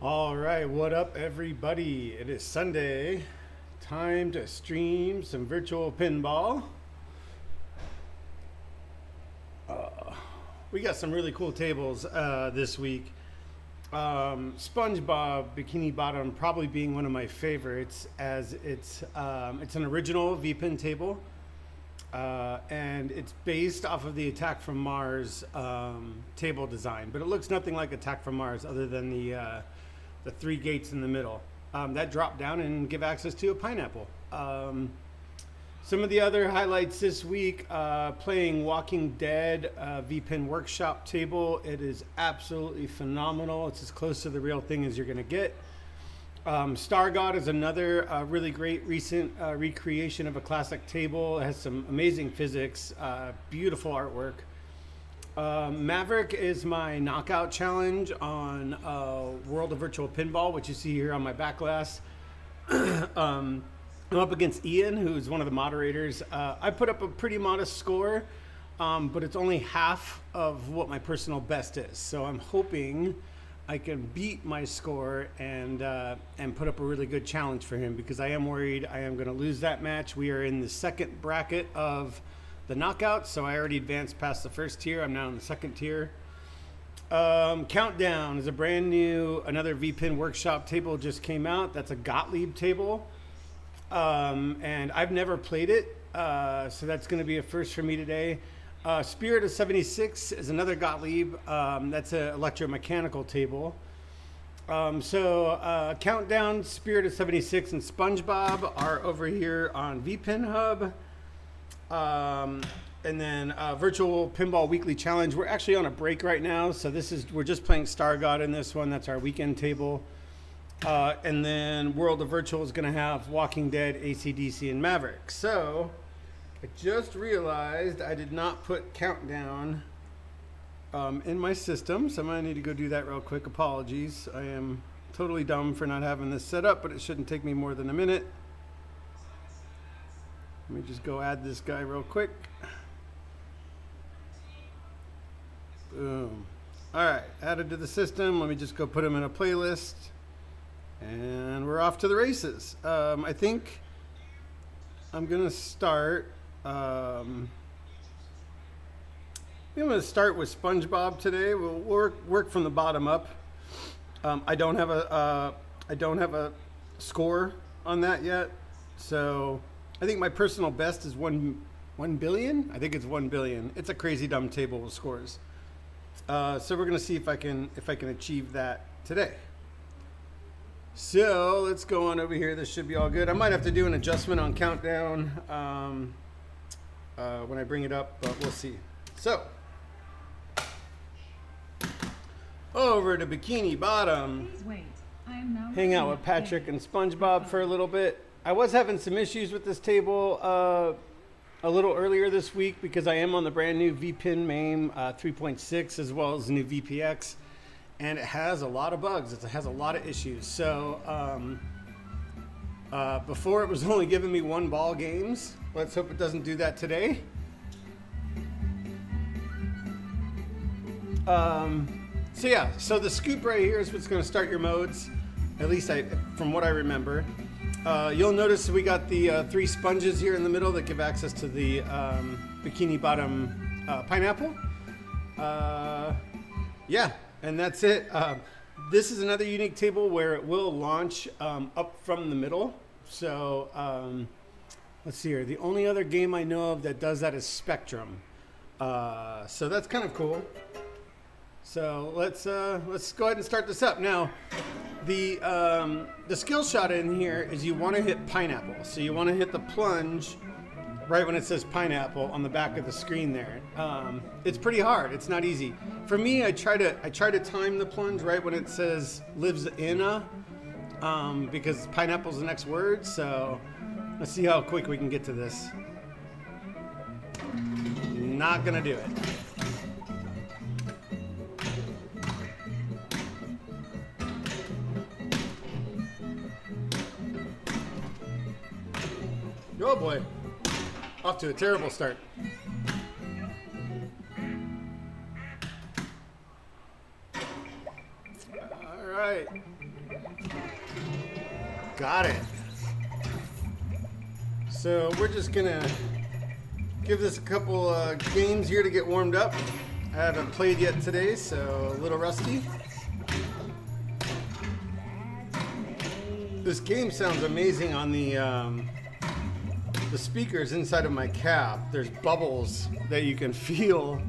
All right, what up, everybody? It is Sunday. Time to stream some virtual pinball. We got some really cool tables this week. Spongebob Bikini Bottom probably being one of my favorites, as it's an original vpin table, and it's based off of the Attack from Mars table design, but it looks nothing like Attack from Mars other than the three gates in the middle that drop down and give access to a pineapple. Some of the other highlights this week, playing Walking Dead vpin workshop table. It is absolutely phenomenal. It's as close to the real thing as you're going to get. Star God is another really great recent recreation of a classic table. It has some amazing physics, beautiful artwork. Maverick is my knockout challenge on World of Virtual Pinball, which you see here on my back glass. I'm up against Ian, who's one of the moderators. I put up a pretty modest score, but it's only half of what my personal best is. So I'm hoping I can beat my score and put up a really good challenge for him, because I am worried I am going to lose that match. We are in the second bracket of the knockout, so I already advanced past the first tier. I'm now in the second tier. Countdown is a brand new, another vpin workshop table just came out. That's a Gottlieb table. And I've never played it, so that's going to be a first for me today. Spirit of 76 is another Gottlieb. That's an electromechanical table. Countdown, Spirit of 76, and Spongebob are over here on vpin Hub. And then Virtual Pinball Weekly Challenge. We're actually on a break right now, so we're just playing Star God in this one. That's our weekend table. And then World of Virtual is going to have Walking Dead, AC/DC, and Maverick. So I just realized I did not put Countdown in my system, so I'm going to need to go do that real quick. Apologies. I am totally dumb for not having this set up, but it shouldn't take me more than a minute. Let me just go add this guy real quick. Boom. All right, added to the system. Let me just go put him in a playlist. And we're off to the races. I think I'm going to start. I'm going to start with Spongebob today. We'll work from the bottom up. I don't have a score on that yet. So I think my personal best is 1 billion. I think it's 1 billion. It's a crazy dumb table with scores. So we're going to see if I can achieve that today. So let's go on over here. This should be all good. I might have to do an adjustment on Countdown when I bring it up, but we'll see. So over to Bikini Bottom. Please wait. I am now hang out with Patrick and Spongebob for a little bit. I was having some issues with this table a little earlier this week, because I am on the brand new vpin MAME 3.6 as well as the new VPX. And it has a lot of bugs. It has a lot of issues. So before it was only giving me 1 ball games. Let's hope it doesn't do that today. So the scoop right here is what's going to start your modes. At least from what I remember. You'll notice we got the 3 sponges here in the middle that give access to the Bikini Bottom pineapple. Yeah. And that's it. This is another unique table where it will launch up from the middle. So let's see here. The only other game I know of that does that is Spectrum. So that's kind of cool. So let's go ahead and start this up. Now, the skill shot in here is you want to hit pineapple. So you want to hit the plunge right when it says pineapple on the back of the screen there. It's pretty hard. It's not easy. For me, I try to time the plunge right when it says lives in a, because pineapple's the next word. So let's see how quick we can get to this. Not gonna do it. Oh boy. Off to a terrible start. All right. Got it. So we're just gonna give this a couple games here to get warmed up. I haven't played yet today, so a little rusty. This game sounds amazing on the speakers inside of my cab. There's bubbles that you can feel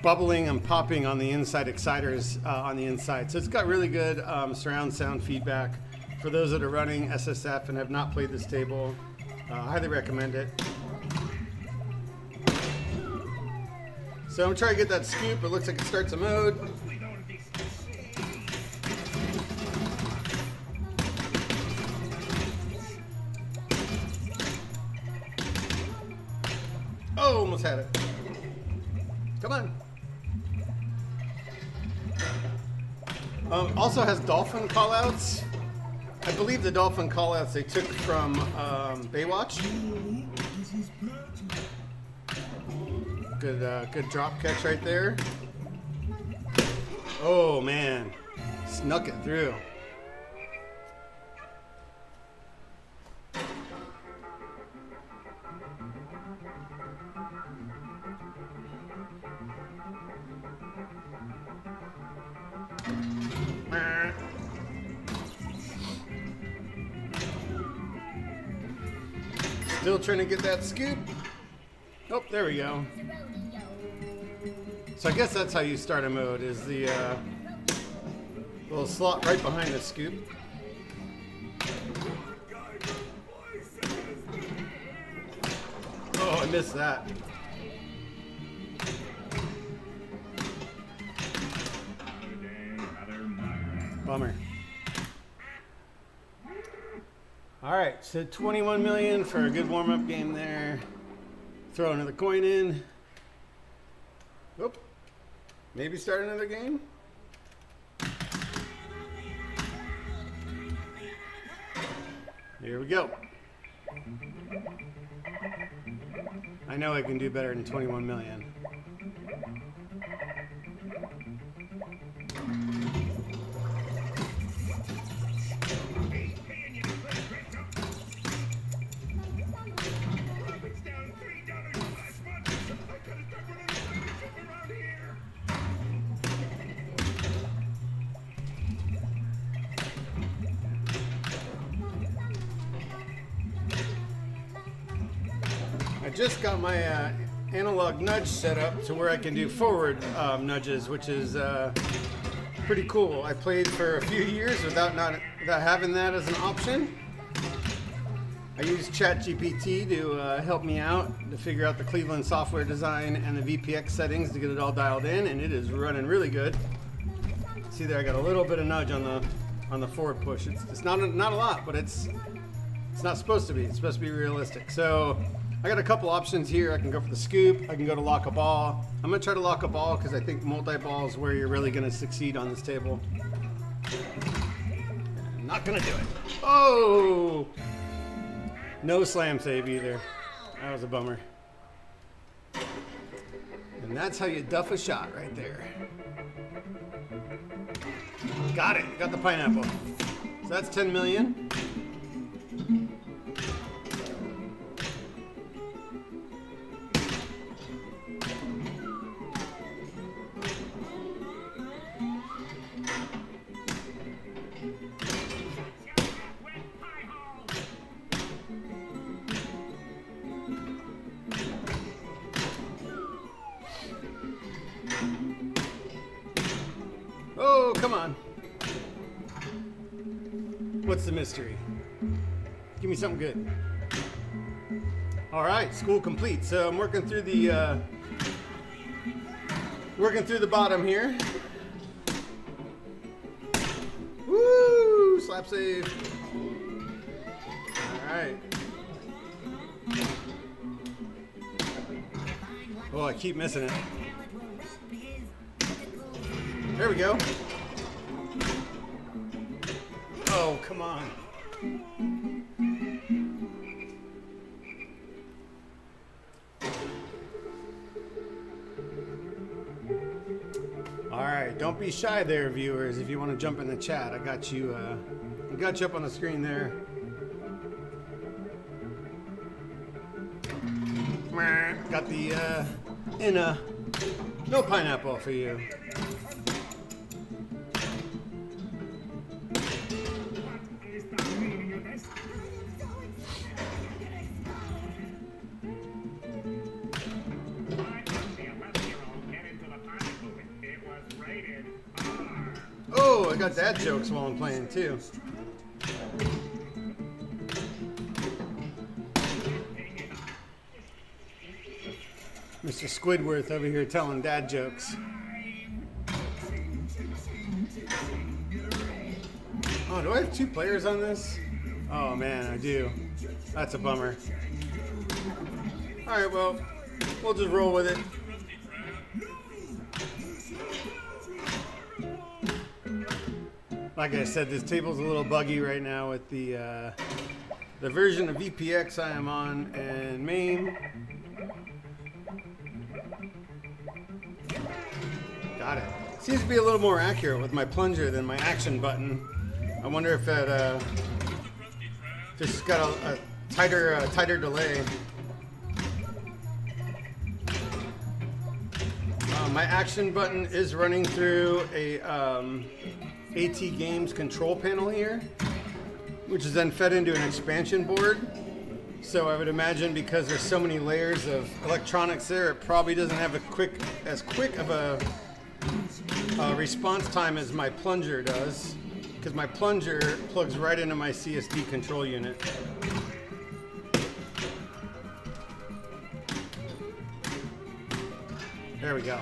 bubbling and popping on the inside exciters on the inside. So it's got really good surround sound feedback. For those that are running SSF and have not played this table, highly recommend it. So I'm trying to get that scoop. It looks like it starts a mode. Oh, almost had it. Come on. Also has dolphin callouts. I believe the dolphin callouts they took from Baywatch. Good drop catch right there. Oh man, snuck it through. Still trying to get that scoop. Oh, there we go. So I guess that's how you start a mode, is the little slot right behind the scoop. Oh, I missed that. Bummer. All right, so 21 million for a good warm-up game there. Throw another coin in. Oop. Maybe start another game. Here we go. I know I can do better than 21 million. I just got my analog nudge set up to where I can do forward nudges, which is pretty cool. I played for a few years without having that as an option. I used ChatGPT to help me out to figure out the Cleveland software design and the VPX settings to get it all dialed in, and it is running really good. See there, I got a little bit of nudge on the forward push. It's not a lot, but it's not supposed to be. It's supposed to be realistic. So I got a couple options here. I can go for the scoop. I can go to lock a ball. I'm going to try to lock a ball because I think multi-ball is where you're really going to succeed on this table. I'm not going to do it. Oh! No slam save either. That was a bummer. And that's how you duff a shot right there. Got it. Got the pineapple. So that's 10 million. Oh, come on. What's the mystery? Give me something good. All right, school complete. So I'm working through the bottom here. Woo! Slap save. All right. Oh, I keep missing it. There we go. Oh, come on. All right, don't be shy there, viewers. If you want to jump in the chat, I got you got you up on the screen there. Got the no pineapple for you. Oh, I got dad jokes while I'm playing too. Mr. Squidworth over here telling dad jokes. Oh, do I have 2 players on this? Oh man, I do. That's a bummer. Alright, well, we'll just roll with it. Like I said, this table's a little buggy right now with the version of VPX I am on and MAME. Got it. Seems to be a little more accurate with my plunger than my action button. I wonder if that just got a tighter delay. My action button is running through a ATGames control panel here, which is then fed into an expansion board. So I would imagine because there's so many layers of electronics there, it probably doesn't have as quick of a response time as my plunger does, because my plunger plugs right into my CSD control unit. There we go.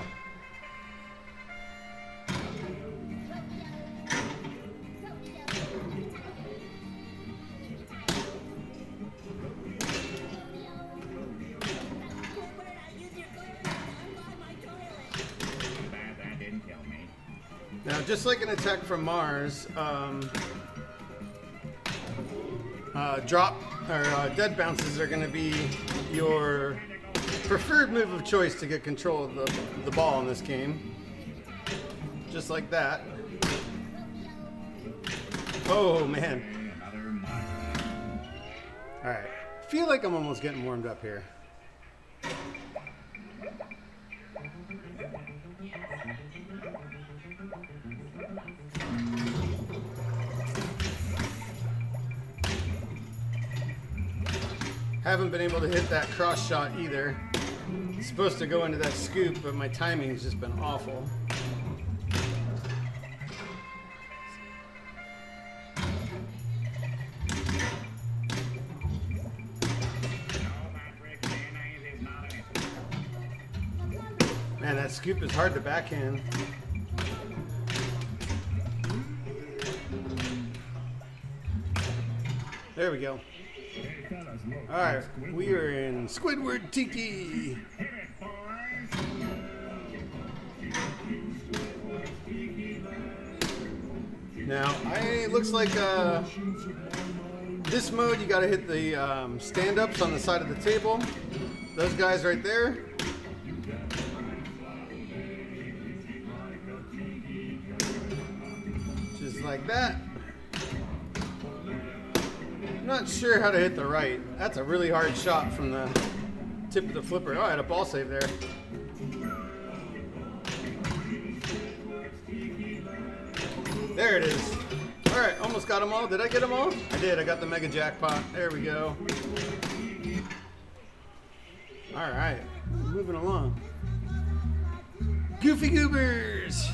Now, just like an attack from Mars, drop or dead bounces are going to be your preferred move of choice to get control of the ball in this game. Just like that. Oh man! All right, feel like I'm almost getting warmed up here. Haven't been able to hit that cross shot either. It's supposed to go into that scoop, but my timing's just been awful. Man, that scoop is hard to backhand. There we go. Alright, we are in Squidward Tiki. Now, it looks like this mode you gotta hit the stand-ups on the side of the table. Those guys right there. Just like that. Not sure how to hit the right. That's a really hard shot from the tip of the flipper. Oh, I had a ball save there. There it is. All right, almost got them all. Did I get them all? I did. I got the mega jackpot. There we go. All right, moving along. Goofy Goobers.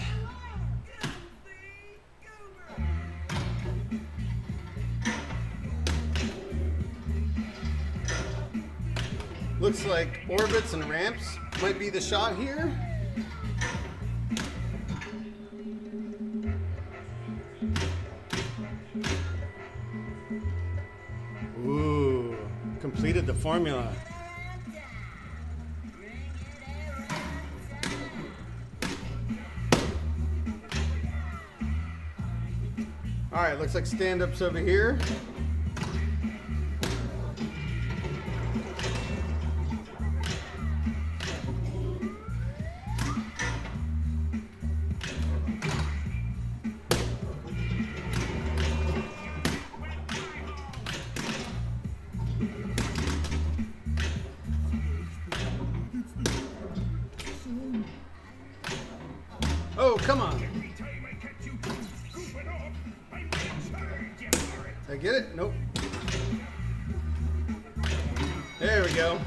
Looks like orbits and ramps might be the shot here. Ooh, completed the formula. All right, looks like stand-ups over here. come on. Did I get it? Nope. There we go.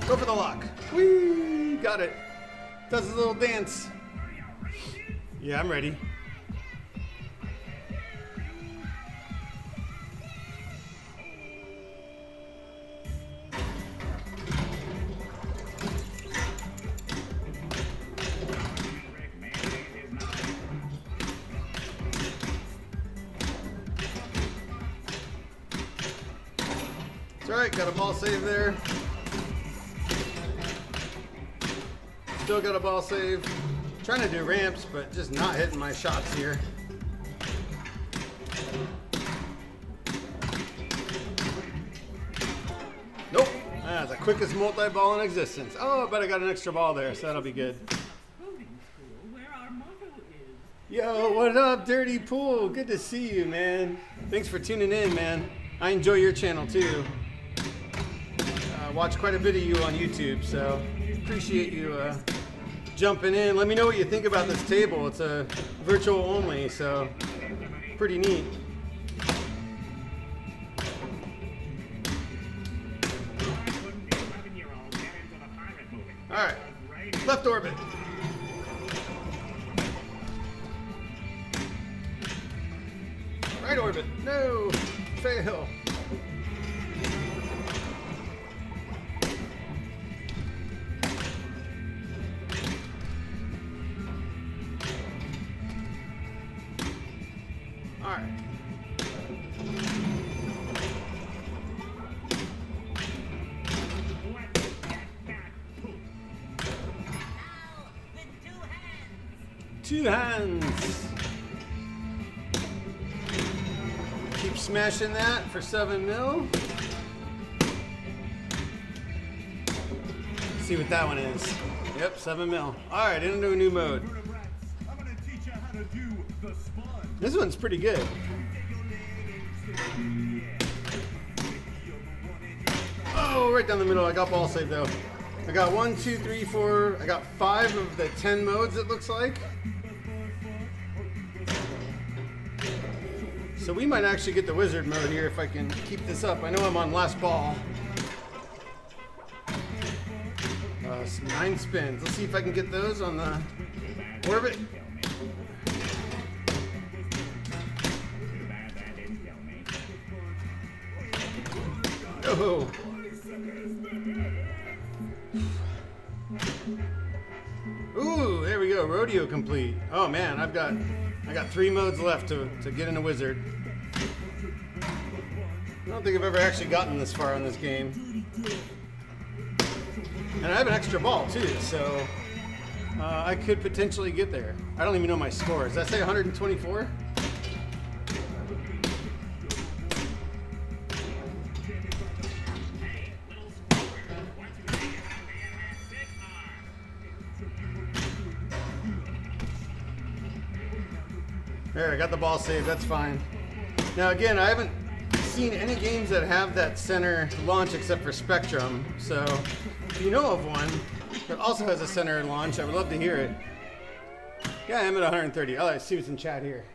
Go for the lock. Whee! Got it. Does his little dance. Yeah, I'm ready. It's alright, got a ball save there. Still got a ball save. Trying to do ramps, but just not hitting my shots here. Nope. That's the quickest multi-ball in existence. Oh, but I got an extra ball there, so that'll be good. Yo, what up, Dirty Pool? Good to see you, man. Thanks for tuning in, man. I enjoy your channel, too. Watch quite a bit of you on YouTube, so appreciate you jumping in. Let me know what you think about this table. It's a virtual only, so pretty neat. All right, left orbit. Right orbit. No, fail. Two hands. Keep smashing that for 7 mil. Let's see what that one is. Yep, 7 mil. All right, into a new mode. This one's pretty good. Oh, right down the middle. I got ball save though. I got 1, 2, 3, 4. I got 5 of the 10 modes, it looks like. So we might actually get the wizard mode here if I can keep this up. I know I'm on last ball. 9 spins. Let's see if I can get those on the orbit. Oh. Ooh, there we go. Rodeo complete. Oh man, I got 3 modes left to get in a wizard. I don't think I've ever actually gotten this far in this game. And I have an extra ball too, so I could potentially get there. I don't even know my score. Does that say 124? There, I got the ball saved, that's fine. Now again, I haven't seen any games that have that center launch except for Spectrum, so if you know of one that also has a center launch, I would love to hear it. Yeah, I'm at 130. Oh, let's see what's in chat here.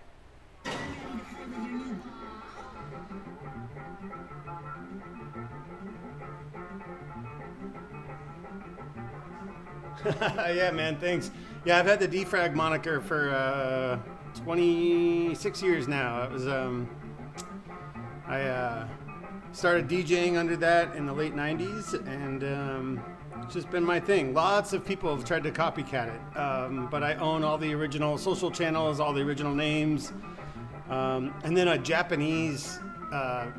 Yeah, man, thanks. Yeah, I've had the defrag moniker for 26 years now. It was I started DJing under that in the late 90s, and it's just been my thing. Lots of people have tried to copycat it, but I own all the original social channels, all the original names, and then a Japanese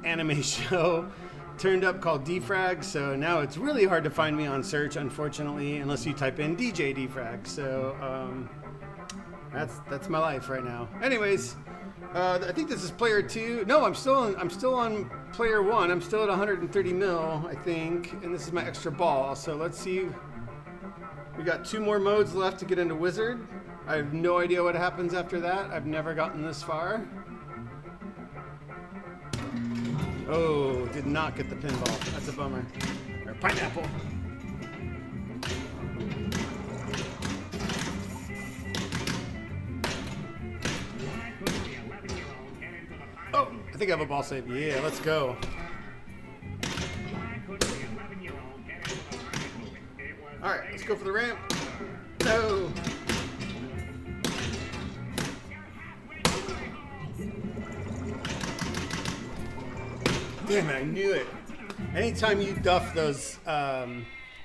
anime show turned up called Defrag, so now it's really hard to find me on search, unfortunately, unless you type in DJ Defrag. So that's my life right now. Anyways, I think this is player 2. No, I'm still on player 1. I'm still at 130 mil, I think, and this is my extra ball. So let's see. We got 2 more modes left to get into Wizard. I have no idea what happens after that. I've never gotten this far. Oh, did not get the pinball. That's a bummer. Or pineapple. Oh, I think I have a ball save. Yeah, let's go. All right, let's go for the ramp. No. Damn it, I knew it. Anytime you duff those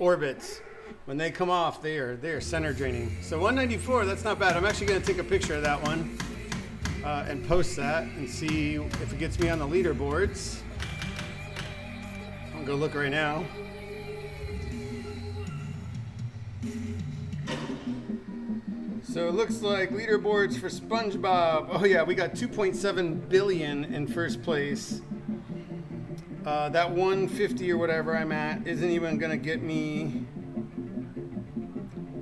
orbits, when they come off, they are center draining. So 194, that's not bad. I'm actually going to take a picture of that one and post that and see if it gets me on the leaderboards. I'll go look right now. So it looks like leaderboards for Spongebob. Oh yeah, we got 2.7 billion in first place. That 150 or whatever I'm at isn't even gonna get me.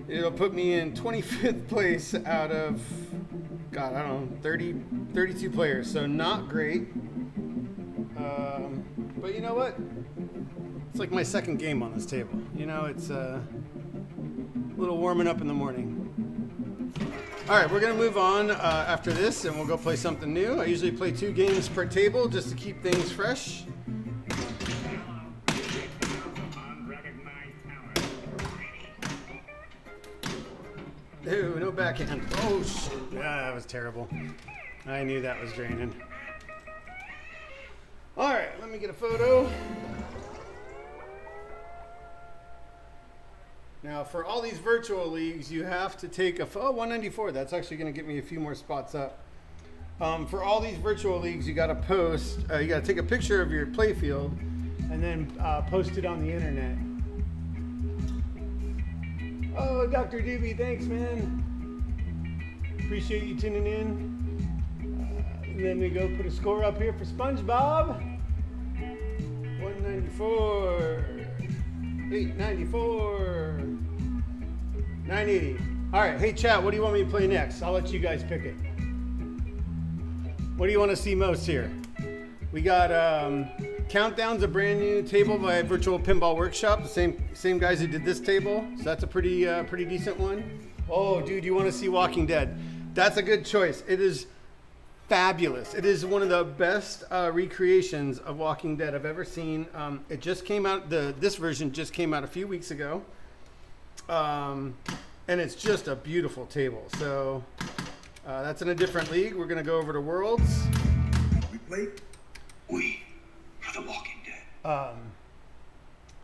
It'll put me in 25th place out of, God, I don't know, 32 players. So not great. But you know what? It's like my second game on this table. You know, it's a little warming up in the morning. All right, we're gonna move on after this and we'll go play something new. I usually play 2 games per table just to keep things fresh. Ew, no backhand. Oh shit, that was terrible. I knew that was draining. All right, let me get a photo. Now, for all these virtual leagues, you have to take a 194. That's actually going to get me a few more spots up. For all these virtual leagues, you got to post. You got to take a picture of your play field, and then post it on the internet. Oh, Dr. Doobie, thanks, man. Appreciate you tuning in. And then we go put a score up here for Spongebob. 194. 894. 980. All right, hey chat, what do you want me to play next? I'll let you guys pick it. What do you want to see most here? We got Countdown's a brand new table by Virtual Pinball Workshop, the same guys who did this table. So that's a pretty decent one. Oh, dude, you want to see Walking Dead? That's a good choice. It is fabulous. It is one of the best recreations of Walking Dead I've ever seen. It just came out. This version just came out a few weeks ago, and it's just a beautiful table. So that's in a different league. We're gonna go over to Worlds. We play. We are the Walking Dead.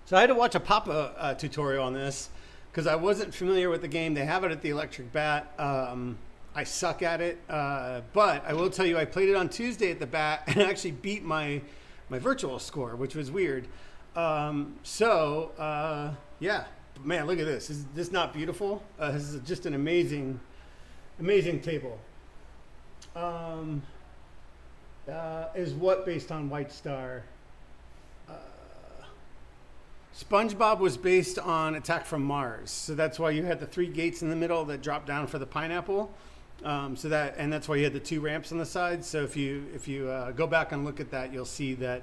So I had to watch a Papa tutorial on this because I wasn't familiar with the game. They have it at the Electric Bat. I suck at it, but I will tell you I played it on Tuesday at the Bat and actually beat my virtual score, which was weird. Yeah, man, look at this. Is this not beautiful? This is just an amazing table. Is what based on White Star? Spongebob was based on Attack from Mars, so that's why you had the 3 gates in the middle that dropped down for the pineapple. And that's why you had the 2 ramps on the side. So if you go back and look at that, you'll see that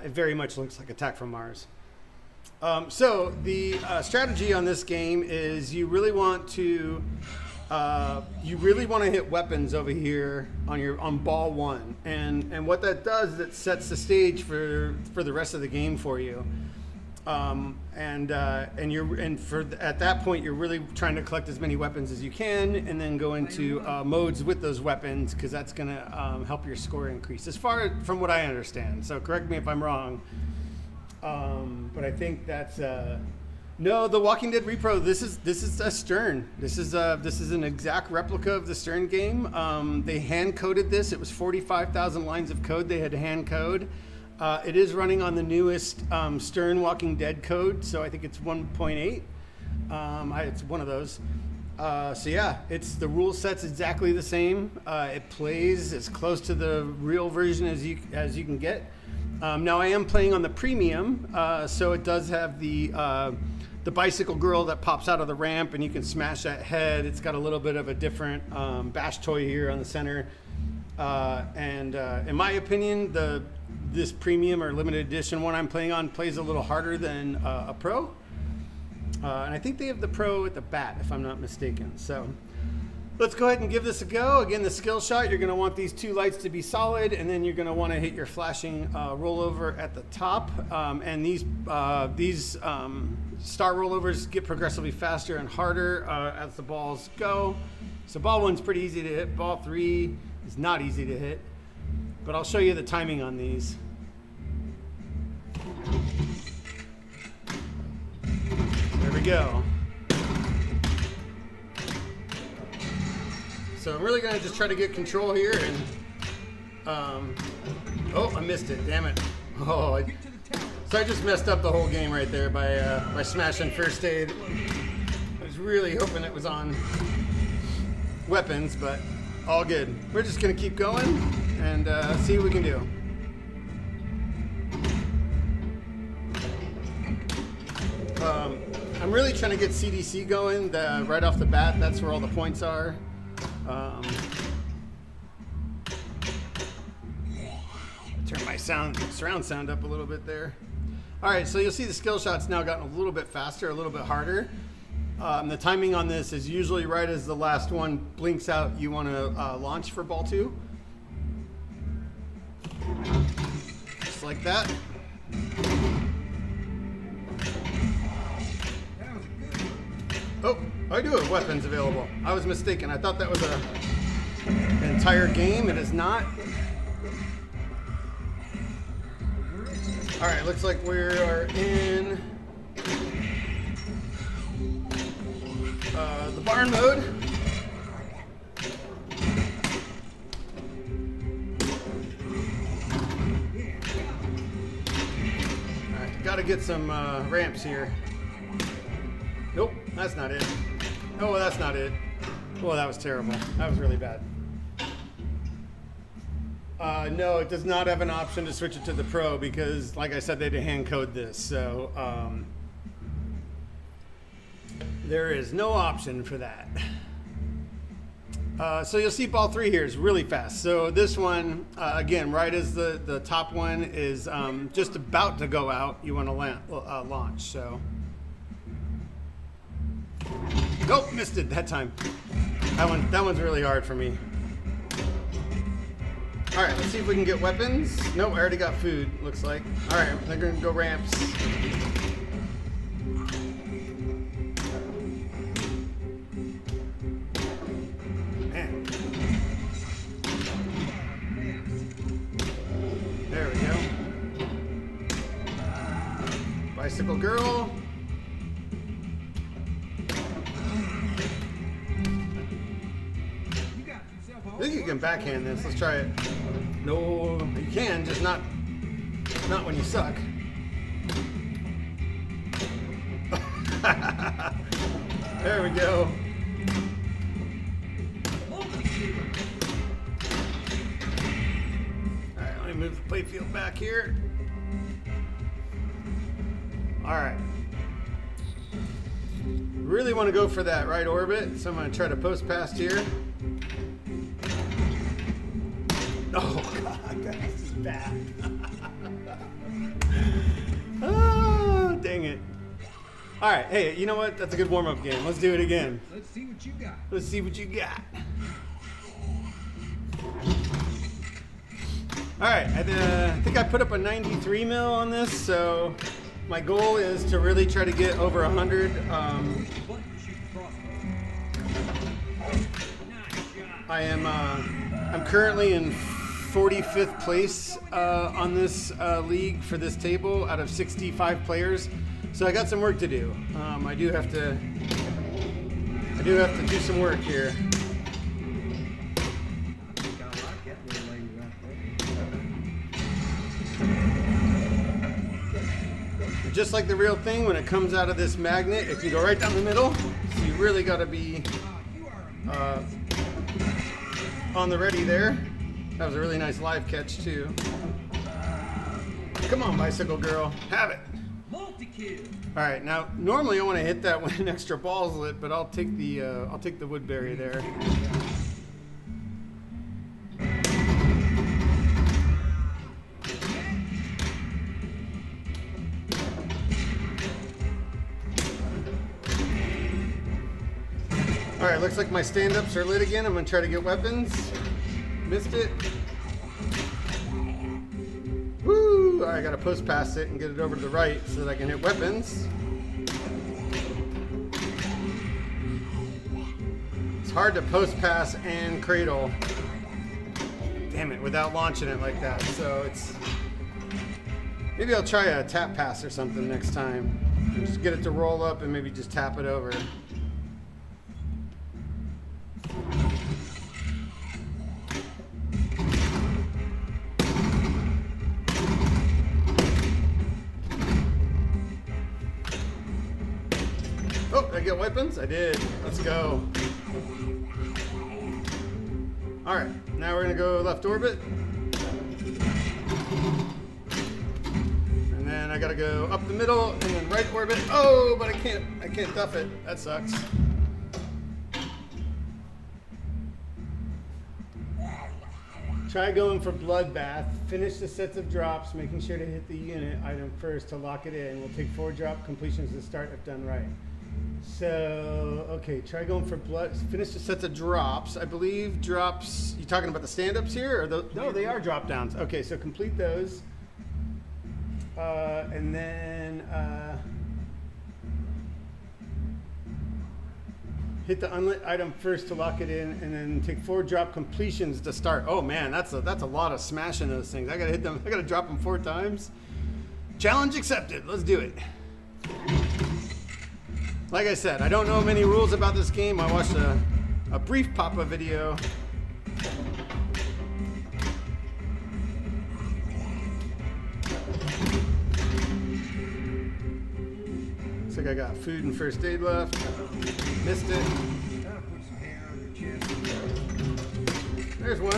it very much looks like Attack from Mars. So the strategy on this game is you really want to hit weapons over here on ball 1, and what that does is it sets the stage for the rest of the game for you. At that point you're really trying to collect as many weapons as you can, and then go into modes with those weapons, because that's going to help your score increase, as far from what I understand. So correct me if I'm wrong, but I think that's no, the Walking Dead Repro. This is a Stern. This is an exact replica of the Stern game. They hand coded this. It was 45,000 lines of code they had to hand code. It is running on the newest Stern Walking Dead code, so I think it's 1.8. It's one of those. So yeah, the rule set's exactly the same. It plays as close to the real version as you can get. Now I am playing on the premium, so it does have the bicycle girl that pops out of the ramp, and you can smash that head. It's got a little bit of a different bash toy here on the center, and in my opinion, this premium or limited edition one I'm playing on plays a little harder than a pro, and I think they have the pro at the bat, if I'm not mistaken. So let's go ahead and give this a go. Again, the skill shot, you're going to want these two lights to be solid, and then you're going to want to hit your flashing rollover at the top. And these star rollovers get progressively faster and harder as the balls go. So ball 1's pretty easy to hit. Ball 3 is not easy to hit. But I'll show you the timing on these. There we go. So I'm really going to just try to get control here, and oh, I missed it, damn it. So I just messed up the whole game right there by smashing first aid. I was really hoping it was on weapons, but all good. We're just going to keep going and see what we can do. I'm really trying to get CDC going right off the bat. That's where all the points are. Turn my surround sound up a little bit there. All right, so you'll see the skill shot's now gotten a little bit faster, a little bit harder. The timing on this is usually right as the last one blinks out, you want to launch for ball 2. Just like that. Oh, I do have weapons available. I was mistaken. I thought that was an entire game. It is not. All right, looks like we are in the barn mode. All right, got to get some ramps here. Nope, that's not it. Oh, that's not it. Oh, that was terrible. That was really bad. No, it does not have an option to switch it to the Pro because, like I said, they had to hand code this. So there is no option for that. So you'll see ball 3 here is really fast. So this one, again, right as the top one is just about to go out, you want to launch. So. Nope, missed it that time. That one's really hard for me. All right, let's see if we can get weapons. Nope, I already got food, looks like. All right, they're gonna go ramps. Man. There we go. Bicycle girl. I think you can backhand this. Let's try it. No, you can, just not when you suck. There we go. All right, let me move the playfield back here. All right. Really want to go for that right orbit, so I'm going to try to post past here. Oh God, this is bad. Oh, dang it. All right, hey, you know what? That's a good warm-up game. Let's do it again. Let's see what you got. Let's see what you got. All right, I think I put up a 93 mil on this, so my goal is to really try to get over 100. I'm currently in 45th place on this league for this table out of 65 players, so I got some work to do. I do have to do some work here. Just like the real thing, when it comes out of this magnet, it can go right down the middle. So you really got to be on the ready there. That was a really nice live catch too. Come on, bicycle girl. Have it. Multi-kill. All right, now normally I want to hit that when an extra ball's lit, but I'll take the woodberry there. All right, looks like my stand-ups are lit again. I'm gonna try to get weapons. Missed it. Woo! All right, I gotta post past it and get it over to the right so that I can hit weapons. It's hard to post pass and cradle. Damn it, without launching it like that. So it's, maybe I'll try a tap pass or something next time. And just get it to roll up and maybe just tap it over. Oh, did I get weapons? I did. Let's go. All right, now we're gonna go left orbit. And then I gotta go up the middle and then right orbit. Oh, but I can't duff it. That sucks. Try going for bloodbath. Finish the sets of drops, making sure to hit the unit item first to lock it in. We'll take 4 drop completions to start if done right. So, okay, try going for blood. Finish the sets of drops. I believe drops, you talking about the stand-ups here? Or no, they are drop downs. Okay, so complete those. And then hit the unlit item first to lock it in, and then take 4 drop completions to start. Oh man, that's a lot of smashing those things. I gotta hit them, I gotta drop them 4 times. Challenge accepted, let's do it. Like I said, I don't know many rules about this game. I watched a brief Papa video. Looks like I got food and first aid left. Missed it. There's one.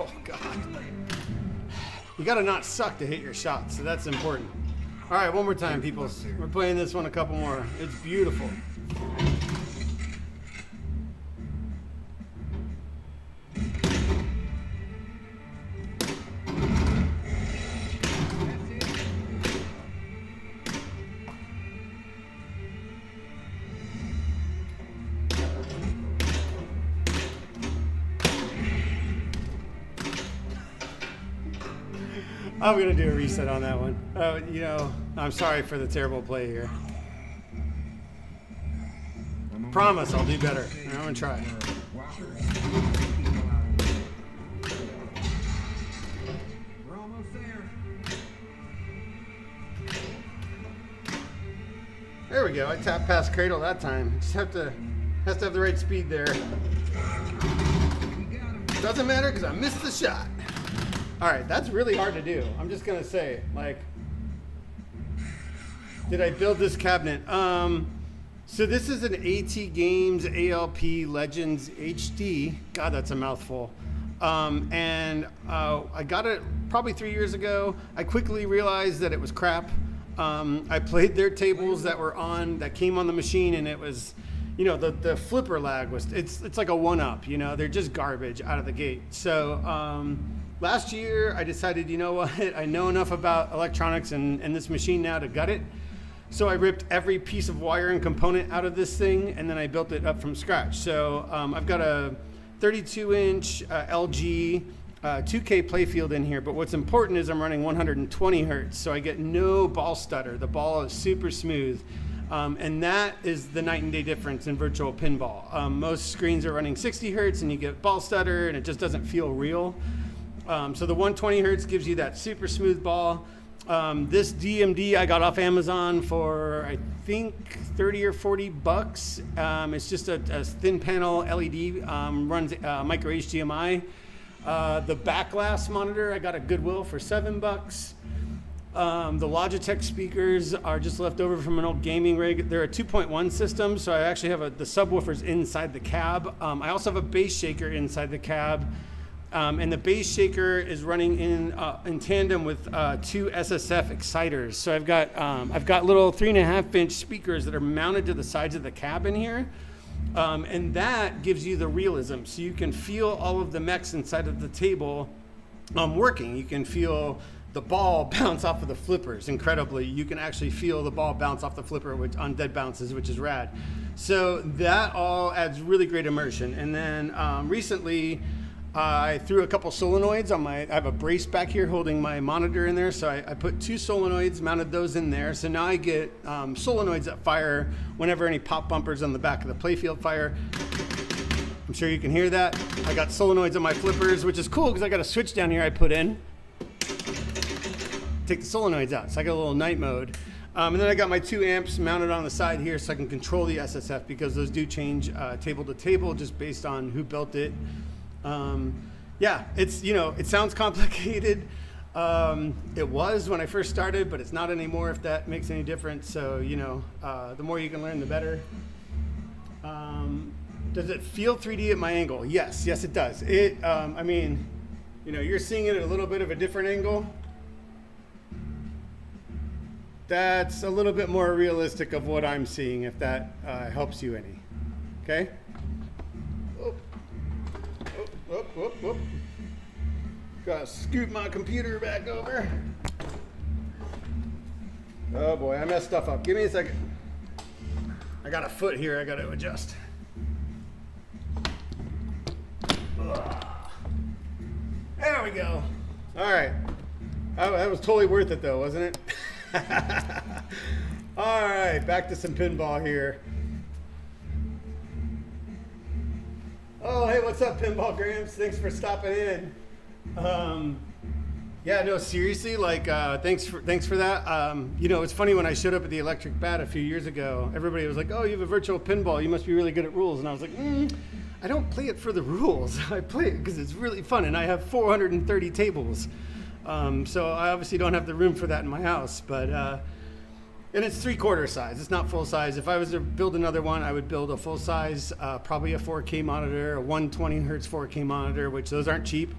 Oh God. You gotta not suck to hit your shots, so that's important. All right, one more time, people. We're playing this one a couple more. It's beautiful. I'm gonna do a reset on that one. You know, I'm sorry for the terrible play here. Promise I'll do better. I'm gonna try. We're almost there. There we go. I tapped past cradle that time. Just has to have the right speed there. Doesn't matter because I missed the shot. All right, that's really hard to do. I'm just gonna say, like, did I build this cabinet? So this is an ATGames ALP Legends HD. God, that's a mouthful. And I got it probably 3 years ago. I quickly realized that it was crap. I played their tables that came on the machine, and it was, you know, the flipper lag was, it's like a 1-up, you know, they're just garbage out of the gate. So, last year, I decided, you know what, I know enough about electronics and this machine now to gut it. So I ripped every piece of wire and component out of this thing, and then I built it up from scratch. So I've got a 32-inch LG 2K playfield in here, but what's important is I'm running 120 hertz, so I get no ball stutter. The ball is super smooth. And that is the night and day difference in virtual pinball. Most screens are running 60 hertz, and you get ball stutter, and it just doesn't feel real. So the 120 hertz gives you that super smooth ball. This DMD I got off Amazon for, I think, 30 or 40 bucks. It's just a thin panel LED, runs micro HDMI. The back glass monitor I got at Goodwill for $7. The Logitech speakers are just left over from an old gaming rig. They're a 2.1 system, so I actually have the subwoofers inside the cab. I also have a bass shaker inside the cab. And the bass shaker is running in tandem with 2 SSF exciters. So I've got little 3.5-inch speakers that are mounted to the sides of the cabin here. And that gives you the realism. So you can feel all of the mechs inside of the table working. You can feel the ball bounce off of the flippers incredibly. You can actually feel the ball bounce off the flipper on dead bounces, which is rad. So that all adds really great immersion. And then recently I threw a couple solenoids on I have a brace back here holding my monitor in there. So I put 2 solenoids, mounted those in there. So now I get solenoids that fire whenever any pop bumpers on the back of the playfield fire. I'm sure you can hear that. I got solenoids on my flippers, which is cool because I got a switch down here I put in. Take the solenoids out. So I got a little night mode. And then I got my 2 amps mounted on the side here so I can control the SSF because those do change table to table just based on who built it. Yeah, it's, it sounds complicated. It was when I first started, but it's not anymore if that makes any difference. So, the more you can learn, the better. Does it feel 3D at my angle? Yes, it does. You're seeing it at a little bit of a different angle. That's a little bit more realistic of what I'm seeing, if that helps you any. Okay? Whoop. Gotta scoot my computer back over. Oh boy, I messed stuff up. Give me a second. I got a foot here I gotta adjust. There we go. All right. Oh, that was totally worth it though, wasn't it? All right, back to some pinball here. Oh, hey, what's up, Pinball Grams? Thanks for stopping in. Yeah, no, seriously, thanks for that. It's funny, when I showed up at the Electric Bat a few years ago, everybody was like, oh, you have a virtual pinball, you must be really good at rules. And I was like, I don't play it for the rules. I play it because it's really fun, and I have 430 tables. So I obviously don't have the room for that in my house, but and it's 3/4 size. It's not full size. If I was to build another one, I would build a full size, probably a 4K monitor, a 120 hertz 4K monitor, which those aren't cheap.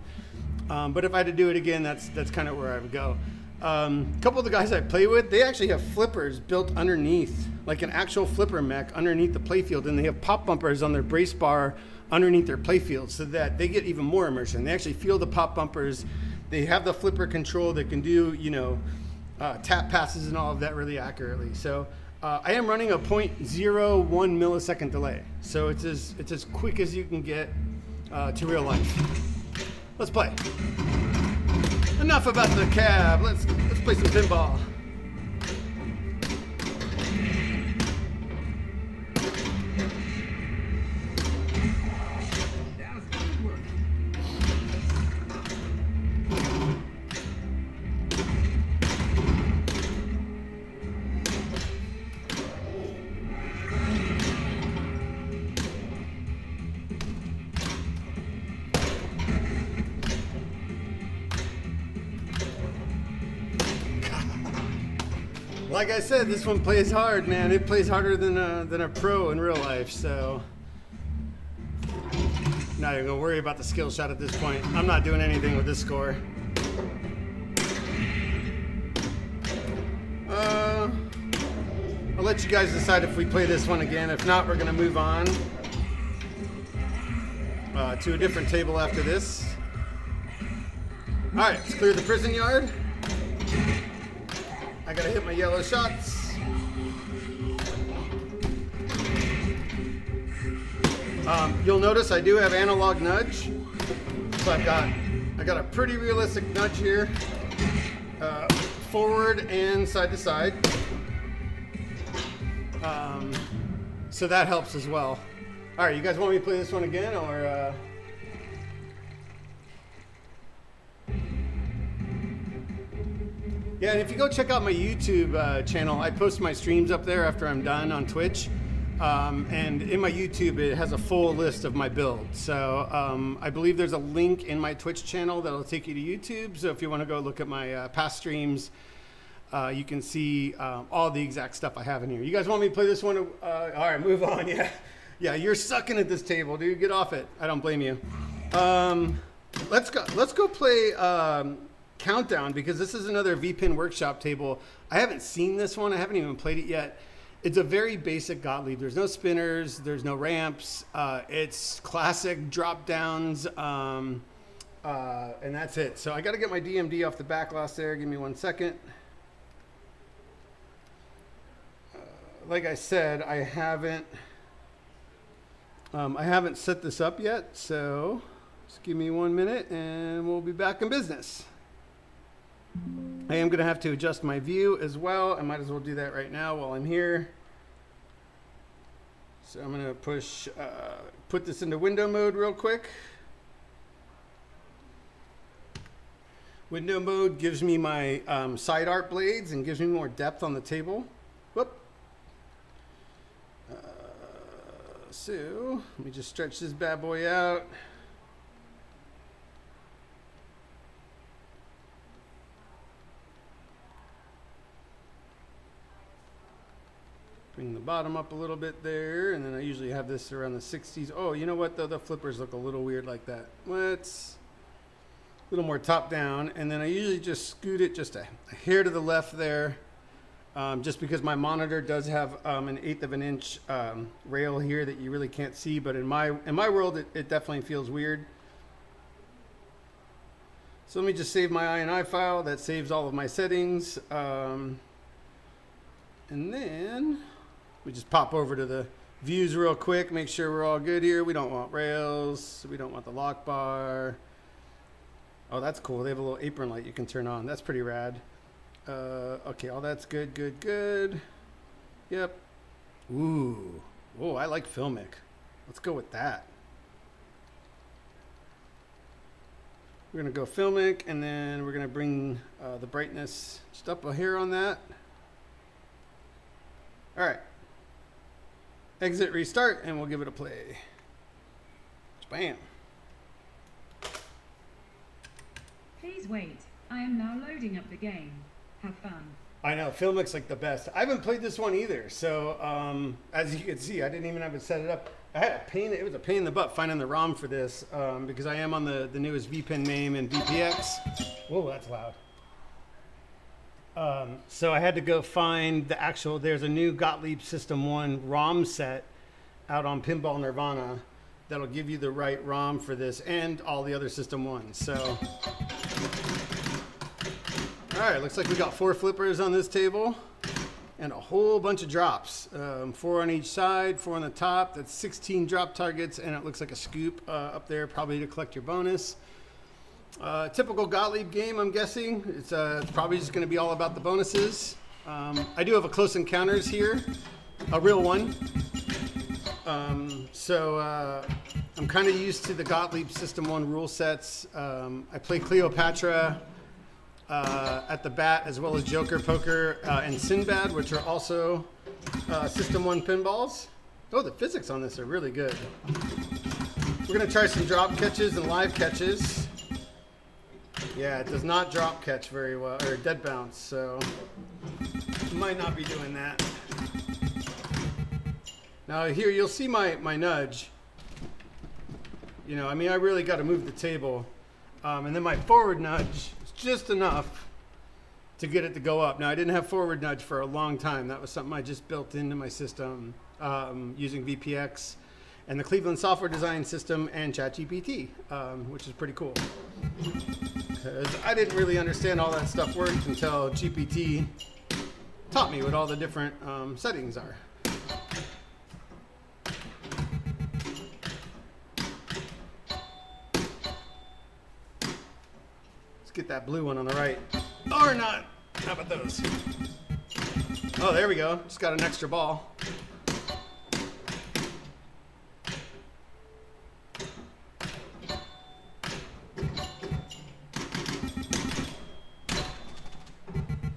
But if I had to do it again, that's kind of where I would go. A couple of the guys I play with, they actually have flippers built underneath, like an actual flipper mech underneath the playfield, and they have pop bumpers on their brace bar underneath their playfield so that they get even more immersion. They actually feel the pop bumpers. They have the flipper control that can do, tap passes and all of that really accurately. So I am running a 0.01 millisecond delay. So it's as quick as you can get to real life. Let's play. Enough about the cab. Let's play some pinball. Like I said, this one plays hard, man. It plays harder than a pro in real life, so not even gonna worry about the skill shot at this point. I'm not doing anything with this score. I'll let you guys decide if we play this one again. If not, we're gonna move on to a different table after this. All right, let's clear the prison yard. I gotta hit my yellow shots. You'll notice I do have analog nudge. So I got a pretty realistic nudge here. Forward and side to side. So that helps as well. All right, you guys want me to play this one again, or? Yeah, and if you go check out my YouTube channel, I post my streams up there after I'm done on Twitch. And in my YouTube, it has a full list of my builds. So I believe there's a link in my Twitch channel that'll take you to YouTube. So if you want to go look at my past streams, you can see all the exact stuff I have in here. You guys want me to play this one? All right, move on. Yeah, you're sucking at this table, dude. Get off it. I don't blame you. Let's go play Countdown, because this is another vpin workshop table. I haven't seen this one. I haven't even played it yet. It's a very basic Gottlieb. There's no spinners. There's no ramps. It's classic drop downs, and that's it. So I got to get my DMD off the backlash there. Give me 1 second. Like I said, I haven't set this up yet. So just give me 1 minute, and we'll be back in business. I am going to have to adjust my view as well. I might as well do that right now while I'm here. So I'm going to put this into window mode real quick. Window mode gives me my side art blades and gives me more depth on the table. Whoop. So let me just stretch this bad boy out. Bring the bottom up a little bit there, and then I usually have this around the 60s. Oh, you know what, though? The flippers look a little weird like that. Let's a little more top down, and then I usually just scoot it just a hair to the left there, just because my monitor does have an 1/8 of an inch rail here that you really can't see, but in my world, it definitely feels weird. So let me just save my INI file. That saves all of my settings, and then we just pop over to the views real quick, make sure we're all good here. We don't want rails. We don't want the lock bar. Oh, that's cool. They have a little apron light you can turn on. That's pretty rad. Okay, all that's good, good, good. Yep. Ooh. Whoa, I like Filmic. Let's go with that. We're going to go Filmic, and then we're going to bring the brightness just up a hair on that. All right. Exit, restart, and we'll give it a play. Bam. Please wait. I am now loading up the game. Have fun. I know, Filmic's like the best. I haven't played this one either, so as you can see, I didn't even have it set it up. It was a pain in the butt finding the ROM for this, because I am on the newest vpin name and VPX. Whoa, that's loud. So I had to go find the actual, there's a new Gottlieb System 1 ROM set out on Pinball Nirvana that'll give you the right ROM for this and all the other System 1s. So, all right, looks like we got 4 flippers on this table and a whole bunch of drops. 4 on each side, 4 on the top. That's 16 drop targets, and it looks like a scoop up there, probably to collect your bonus. Typical Gottlieb game, I'm guessing. It's probably just going to be all about the bonuses. I do have a close encounters here, a real one. So I'm kind of used to the Gottlieb System 1 rule sets. I play Cleopatra at the bat, as well as Joker, Poker, and Sinbad, which are also System 1 pinballs. Oh, the physics on this are really good. We're going to try some drop catches and live catches. Yeah, it does not drop catch very well, or dead bounce, so might not be doing that. Now here you'll see my nudge. You know, I mean, I really got to move the table. And then my forward nudge is just enough to get it to go up. Now, I didn't have forward nudge for a long time. That was something I just built into my system using VPX and the Cleveland Software Design System and ChatGPT, which is pretty cool. Because I didn't really understand all that stuff worked until GPT taught me what all the different settings are. Let's get that blue one on the right. Or not. How about those? Oh, there we go. Just got an extra ball.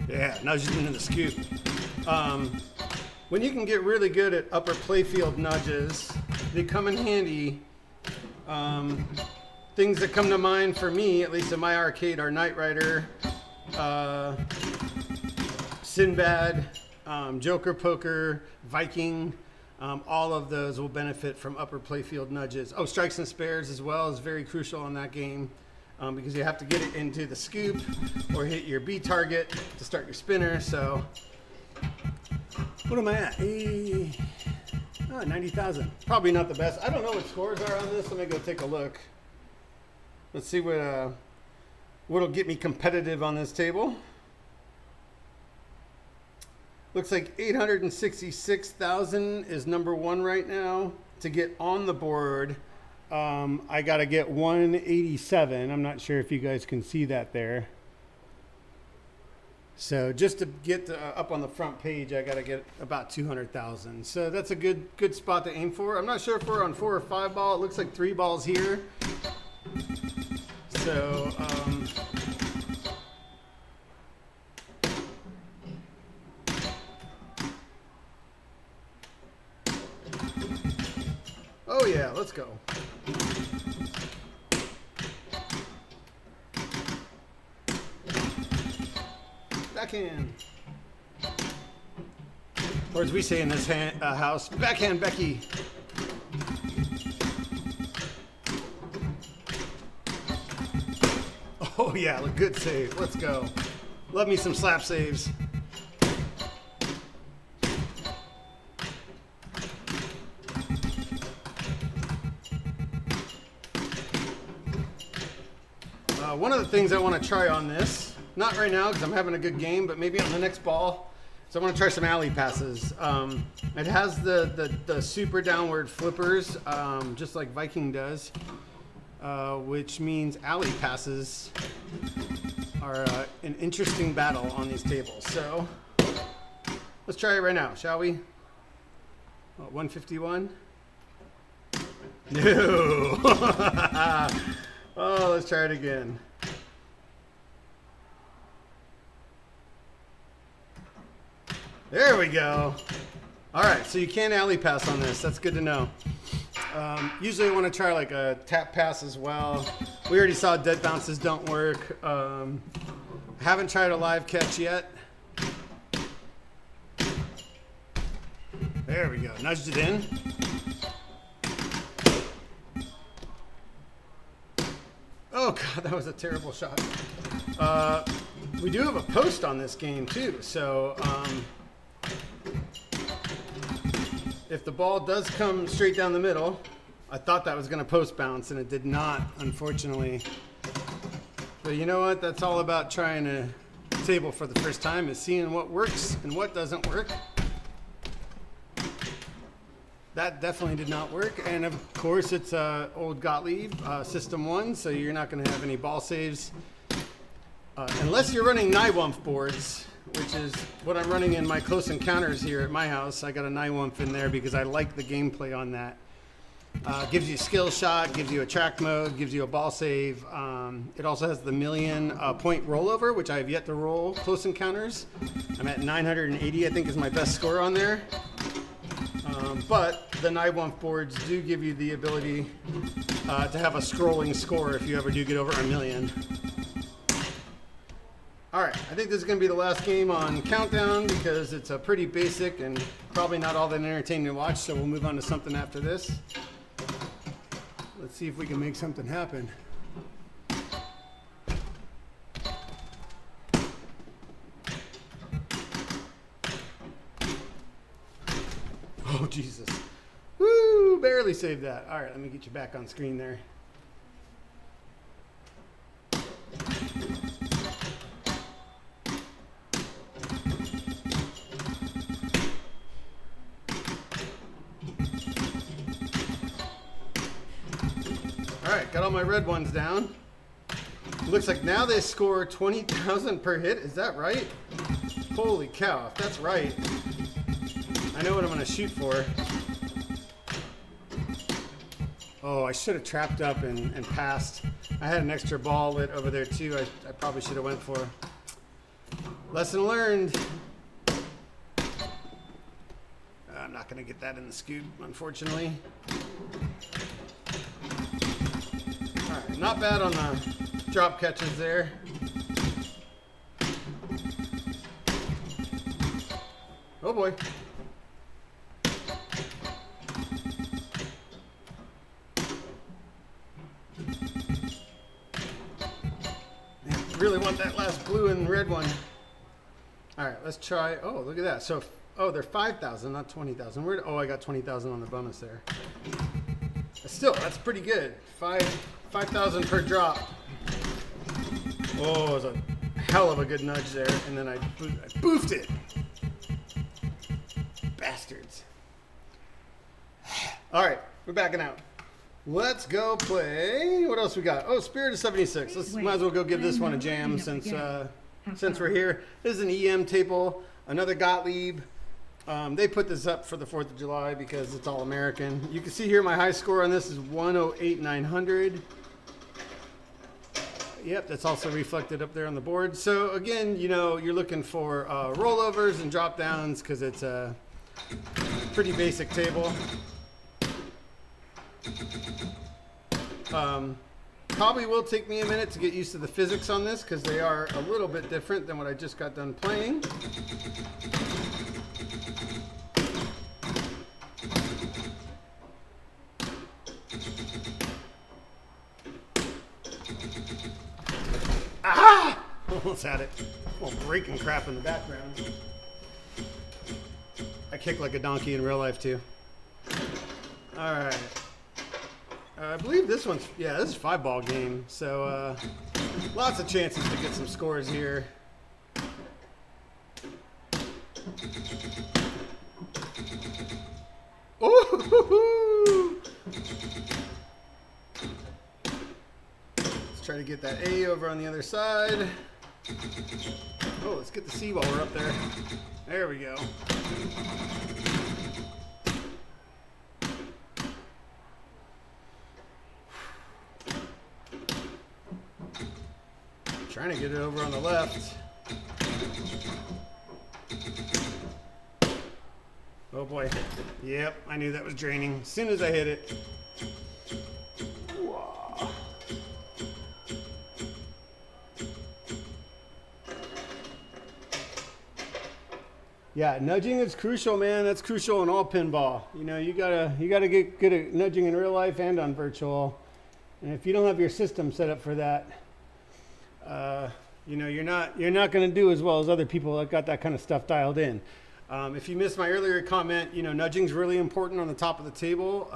Yeah, nudging into the scoop. When you can get really good at upper playfield nudges, they come in handy. Things that come to mind for me, at least in my arcade, are Knight Rider, Sinbad, Joker, Poker, Viking. All of those will benefit from upper playfield nudges. Oh, strikes and spares as well is very crucial in that game. because you have to get it into the scoop or hit your B target to start your spinner. So what am I at? 90,000. Probably not the best. I don't know what scores are on this. Let me go take a look. Let's see what'll get me competitive on this table. Looks like 866,000 is number one right now. To get on the board, I got to get 187. I'm not sure if you guys can see that there. So just to get up on the front page, I got to get about 200,000. So that's a good spot to aim for. I'm not sure if we're on 4 or 5 ball. It looks like 3 balls here. So oh yeah, let's go. Backhand. Or as we say in this house, backhand Becky. Oh yeah, good save. Let's go. Love me some slap saves. One of the things I want to try on this, not right now because I'm having a good game, but maybe on the next ball. So I want to try some alley passes. It has the super downward flippers, just like Viking does, which means alley passes are an interesting battle on these tables. So let's try it right now, shall we? 151? No! Oh, let's try it again. There we go. All right, so you can't alley pass on this. That's good to know. Usually I want to try like a tap pass as well. We already saw dead bounces don't work. Haven't tried a live catch yet. There we go. Nudged it in. Oh God, that was a terrible shot. We do have a post on this game too, so if the ball does come straight down the middle, I thought that was going to post bounce, and it did not, unfortunately. But you know what? That's all about trying a table for the first time, is seeing what works and what doesn't work. That definitely did not work, and of course it's old Gottlieb System 1, so you're not going to have any ball saves unless you're running Nywumph boards, which is what I'm running in my close encounters here at my house. I got a Nywumph in there because I like the gameplay on that. Gives you a skill shot, gives you a track mode, gives you a ball save. It also has the million point rollover, which I have yet to roll close encounters. I'm at 980, I think is my best score on there. But the Nywumph boards do give you the ability to have a scrolling score if you ever do get over a million. All right, I think this is going to be the last game on Countdown because it's a pretty basic and probably not all that entertaining to watch, so we'll move on to something after this. Let's see if we can make something happen. Oh, Jesus. Woo, barely saved that. All right, let me get you back on screen there. All right, got all my red ones down. Looks like now they score 20,000 per hit. Is that right? Holy cow, if that's right, I know what I'm going to shoot for. Oh, I should have trapped up and passed. I had an extra ball lit over there too. I probably should have went for. Lesson learned. I'm not going to get that in the scoop, unfortunately. All right, not bad on the drop catches there. Oh boy. really want that last blue and red one. All right, let's try. Oh, look at that. So, oh, they're 5,000, not 20,000. Oh, I got 20,000 on the bonus there. Still, that's pretty good. 5,000 per drop. Oh, it was a hell of a good nudge there, and then I boofed it. Bastards. All right, we're backing out. Let's go play. What else we got? Oh, Spirit of 76. Let's might as well go give this one a jam since we're here. This is an EM table, another Gottlieb. They put this up for the 4th of July because it's all American. You can see here my high score on this is 108,900. Yep, that's also reflected up there on the board. So again, you know, you're looking for rollovers and drop downs because it's a pretty basic table. Probably will take me a minute to get used to the physics on this because they are a little bit different than what I just got done playing. Ah! Almost had it. Well, breaking crap in the background. I kick like a donkey in real life too. All right. I believe this one's, yeah, this is a 5-ball game. So lots of chances to get some scores here. Oh! Let's try to get that A over on the other side. Oh, let's get the C while we're up there. There we go. Trying to get it over on the left. Oh boy. Yep, I knew that was draining as soon as I hit it. Whoa. Yeah, nudging is crucial, man. That's crucial in all pinball. You know, you gotta get good at nudging in real life and on virtual. And if you don't have your system set up for that, you know, you're not going to do as well as other people that got that kind of stuff dialed in. If you missed my earlier comment, you know, nudging is really important on the top of the table.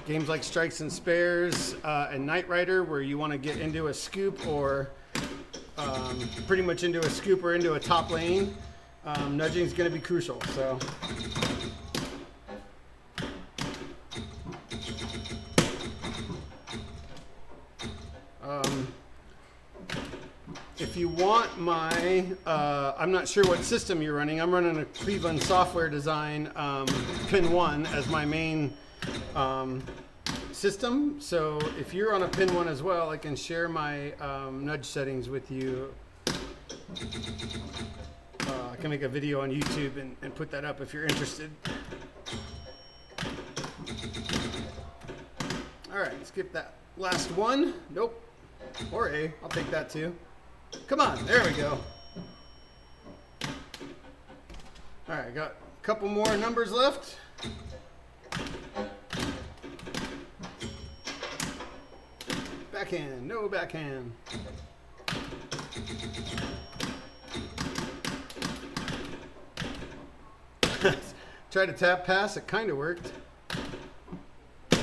Games like Strikes and Spares and Knight Rider, where you want to get into a scoop or pretty much into a scoop or into a top lane, nudging is going to be crucial. So. If you want my, I'm not sure what system you're running. I'm running a Cleveland software design Pin 1 as my main system. So if you're on a Pin 1 as well, I can share my nudge settings with you. I can make a video on YouTube and put that up if you're interested. All right, skip that last one. Nope. Or A, I'll take that too. Come on, there we go. All right, got a couple more numbers left. Backhand, no backhand. Tried to tap pass, it kind of worked. All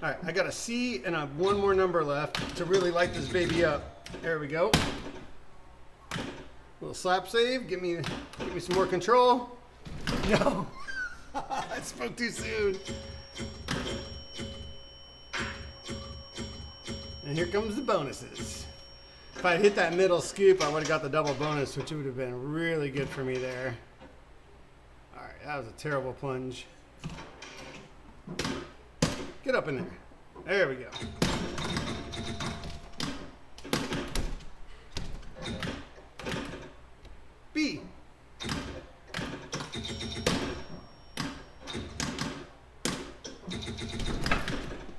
right, I got a C and I have one more number left to really light this baby up. There we go. Little slap save. Give me some more control. No, I spoke too soon. And here comes the bonuses. If I hit that middle scoop, I would have got the double bonus, which would have been really good for me there. All right, that was a terrible plunge. Get up in there. There we go. B.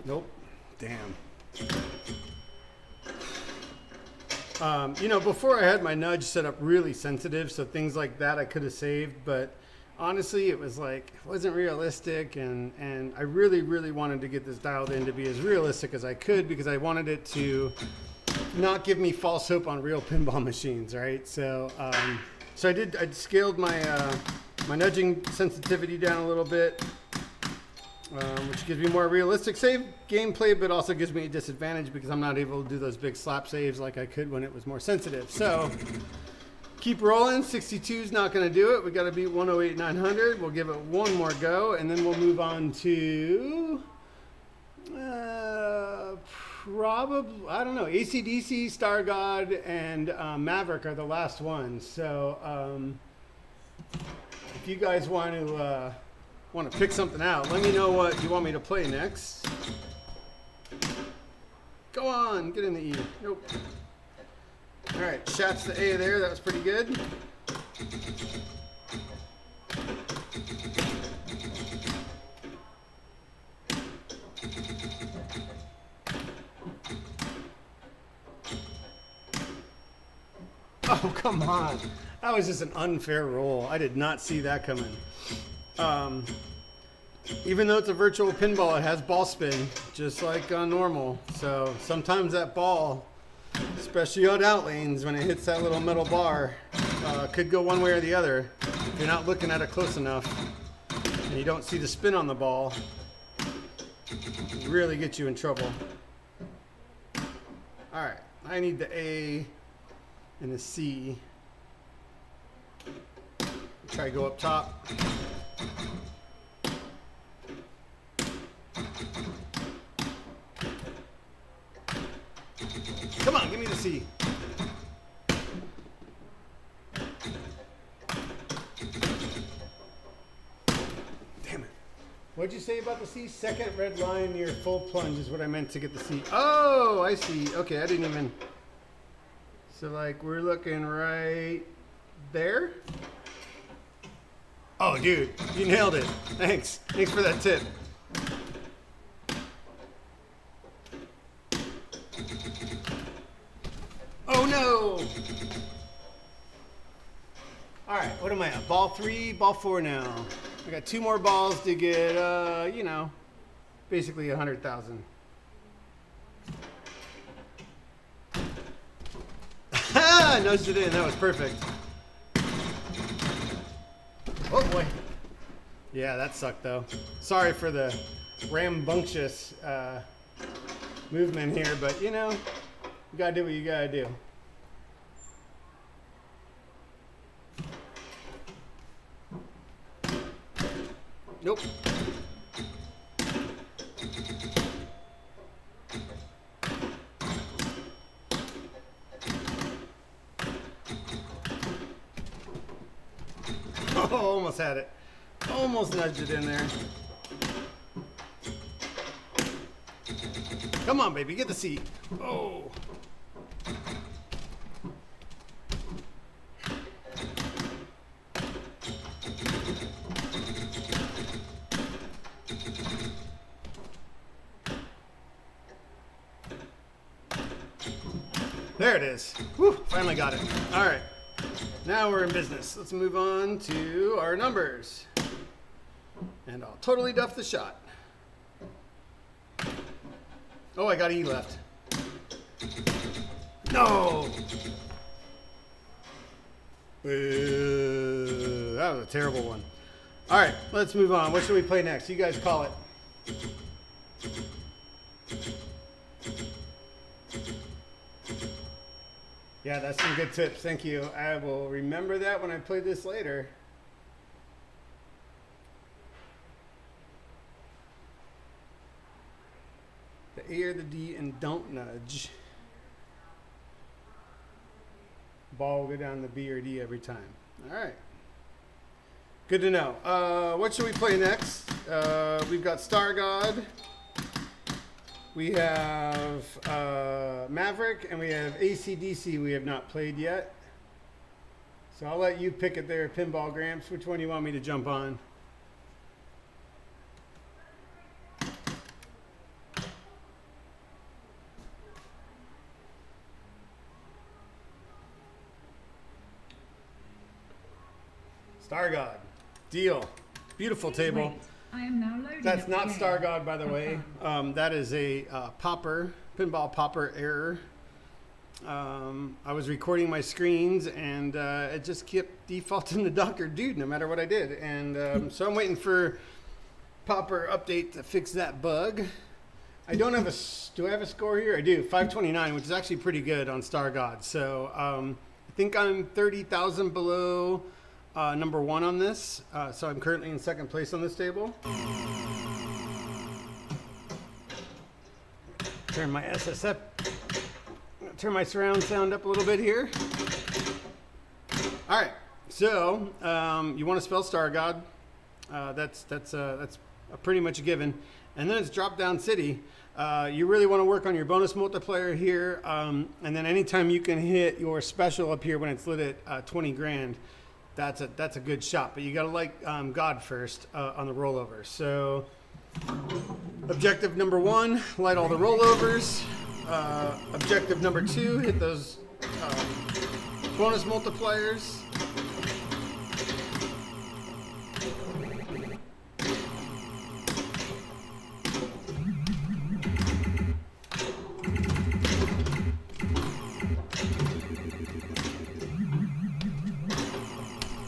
Nope. Damn. You know, before I had my nudge set up really sensitive, so things like that I could have saved, but honestly, it was like, it wasn't realistic, and I really, really wanted to get this dialed in to be as realistic as I could because I wanted it to not give me false hope on real pinball machines, right? So, I scaled my my nudging sensitivity down a little bit, which gives me more realistic save gameplay, but also gives me a disadvantage because I'm not able to do those big slap saves like I could when it was more sensitive. So, keep rolling. 62 is not going to do it. We got to beat 108 900. We'll give it one more go, and then we'll move on to probably, I don't know, ACDC, Star God, and Maverick are the last ones. So if you guys want to pick something out, let me know what you want me to play next. Go on, get in the E. Nope. All right, shots to A there. That was pretty good. Oh, come on. That was just an unfair roll. I did not see that coming. Even though it's a virtual pinball, it has ball spin, just like on normal. So sometimes that ball, especially on out lanes, when it hits that little metal bar, could go one way or the other. If you're not looking at it close enough and you don't see the spin on the ball, it really gets you in trouble. All right, I need the A and the C. Try to go up top. Come on, give me the C. Damn it. What'd you say about the C? Second red line near full plunge is what I meant to get the C. Oh, I see. Okay, I didn't even. So, like, we're looking right there. Oh, dude, you nailed it. Thanks. Thanks for that tip. Oh, no. All right, what am I at? Ball 3, ball 4 now. I got 2 more balls to get, you know, basically 100,000. Ha! Nudged it in. That was perfect. Oh, boy. Yeah, that sucked, though. Sorry for the rambunctious movement here, but, you know, you got to do what you got to do. Nope. Oh, almost had it. Almost nudged it in there. Come on, baby, get the seat. Oh. There it is. Woo, finally got it. All right. Now we're in business. Let's move on to our numbers. And I'll totally duff the shot. Oh, I got E left. No! Boo. That was a terrible one. All right, let's move on. What should we play next? You guys call it. Yeah, that's some good tips. Thank you. I will remember that when I play this later. The A or the D, and don't nudge. Ball will go down the B or D every time. All right. Good to know. What should we play next? We've got Star God. We have Maverick, and we have ACDC we have not played yet. So I'll let you pick it there, Pinball Gramps. Which one do you want me to jump on? Star God. Deal. Beautiful table. Wait, I am now loading. That's up not the Star game. God, by the way. That is a popper, pinball popper error. I was recording my screens and it just kept defaulting to Dr. Dude no matter what I did. And so I'm waiting for Popper update to fix that bug. I don't have do I have a score here? I do, 529, which is actually pretty good on Star God. So I think I'm 30,000 below number one on this. So I'm currently in second place on this table. Turn my SSF, turn my surround sound up a little bit here. All right, so you want to spell Star God. That's pretty much a given. And then it's drop down city. You really want to work on your bonus multiplier here. And then anytime you can hit your special up here when it's lit at 20 grand, that's a good shot. But you got to like God first on the rollover. So objective number one, light all the rollovers. Objective number two, hit those bonus multipliers.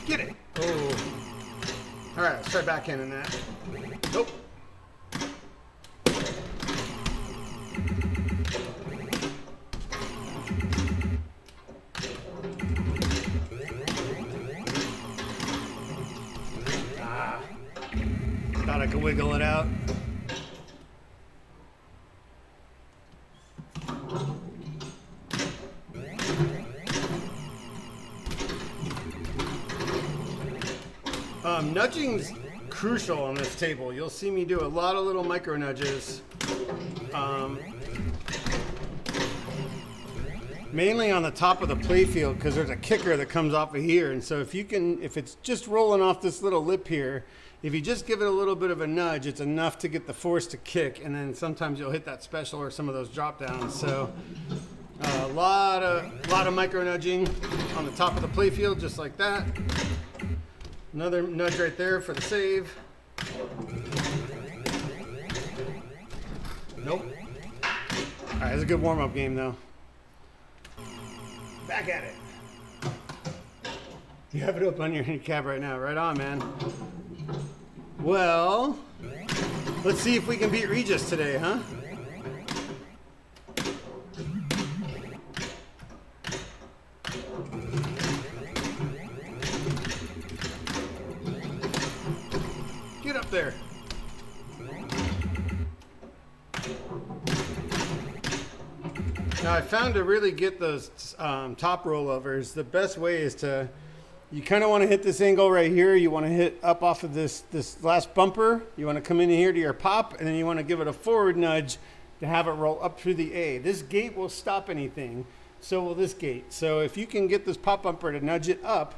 Get it. Oh. All right, let's try backhanding that. Nope. Thought I could wiggle it out. Nudging's crucial on this table. You'll see me do a lot of little micro nudges. Mainly on the top of the playfield because there's a kicker that comes off of here. And so if it's just rolling off this little lip here, if you just give it a little bit of a nudge, it's enough to get the force to kick. And then sometimes you'll hit that special or some of those drop downs. So a lot of micro nudging on the top of the playfield, just like that. Another nudge right there for the save. Nope. All right, it's a good warm-up game, though. Back at it. You have it up on your handicap right now. Right on, man. Well, let's see if we can beat Regis today, huh? Get up there. Now I found to really get those top rollovers, the best way is to, you kind of want to hit this angle right here. You want to hit up off of this last bumper. You want to come in here to your pop, and then you want to give it a forward nudge to have it roll up through the A. This gate will stop anything. So will this gate. So if you can get this pop bumper to nudge it up,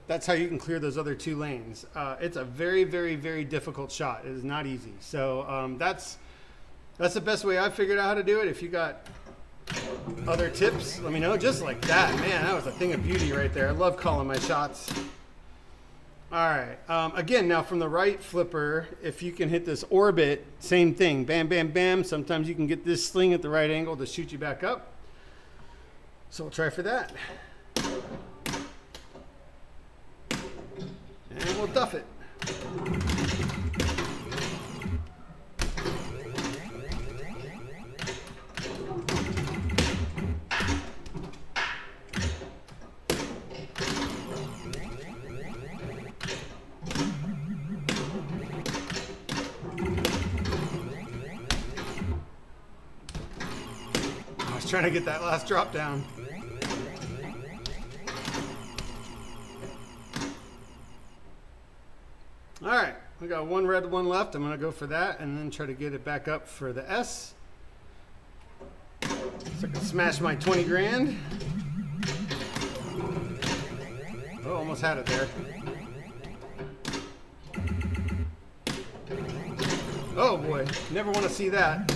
that's how you can clear those other two lanes. It's a very, very, very difficult shot. It is not easy. So that's the best way I've figured out how to do it. If you got other tips, let me know. Just like that, man, that was a thing of beauty right there. I love calling my shots. All right, again, now from the right flipper, if you can hit this orbit, same thing, bam, bam, bam. Sometimes you can get this sling at the right angle to shoot you back up. So we'll try for that. And we'll duff it. I was trying to get that last drop down. All right, we got one red, one left. I'm gonna go for that and then try to get it back up for the S. So I can smash my 20 grand. Oh, almost had it there. Oh boy, never want to see that.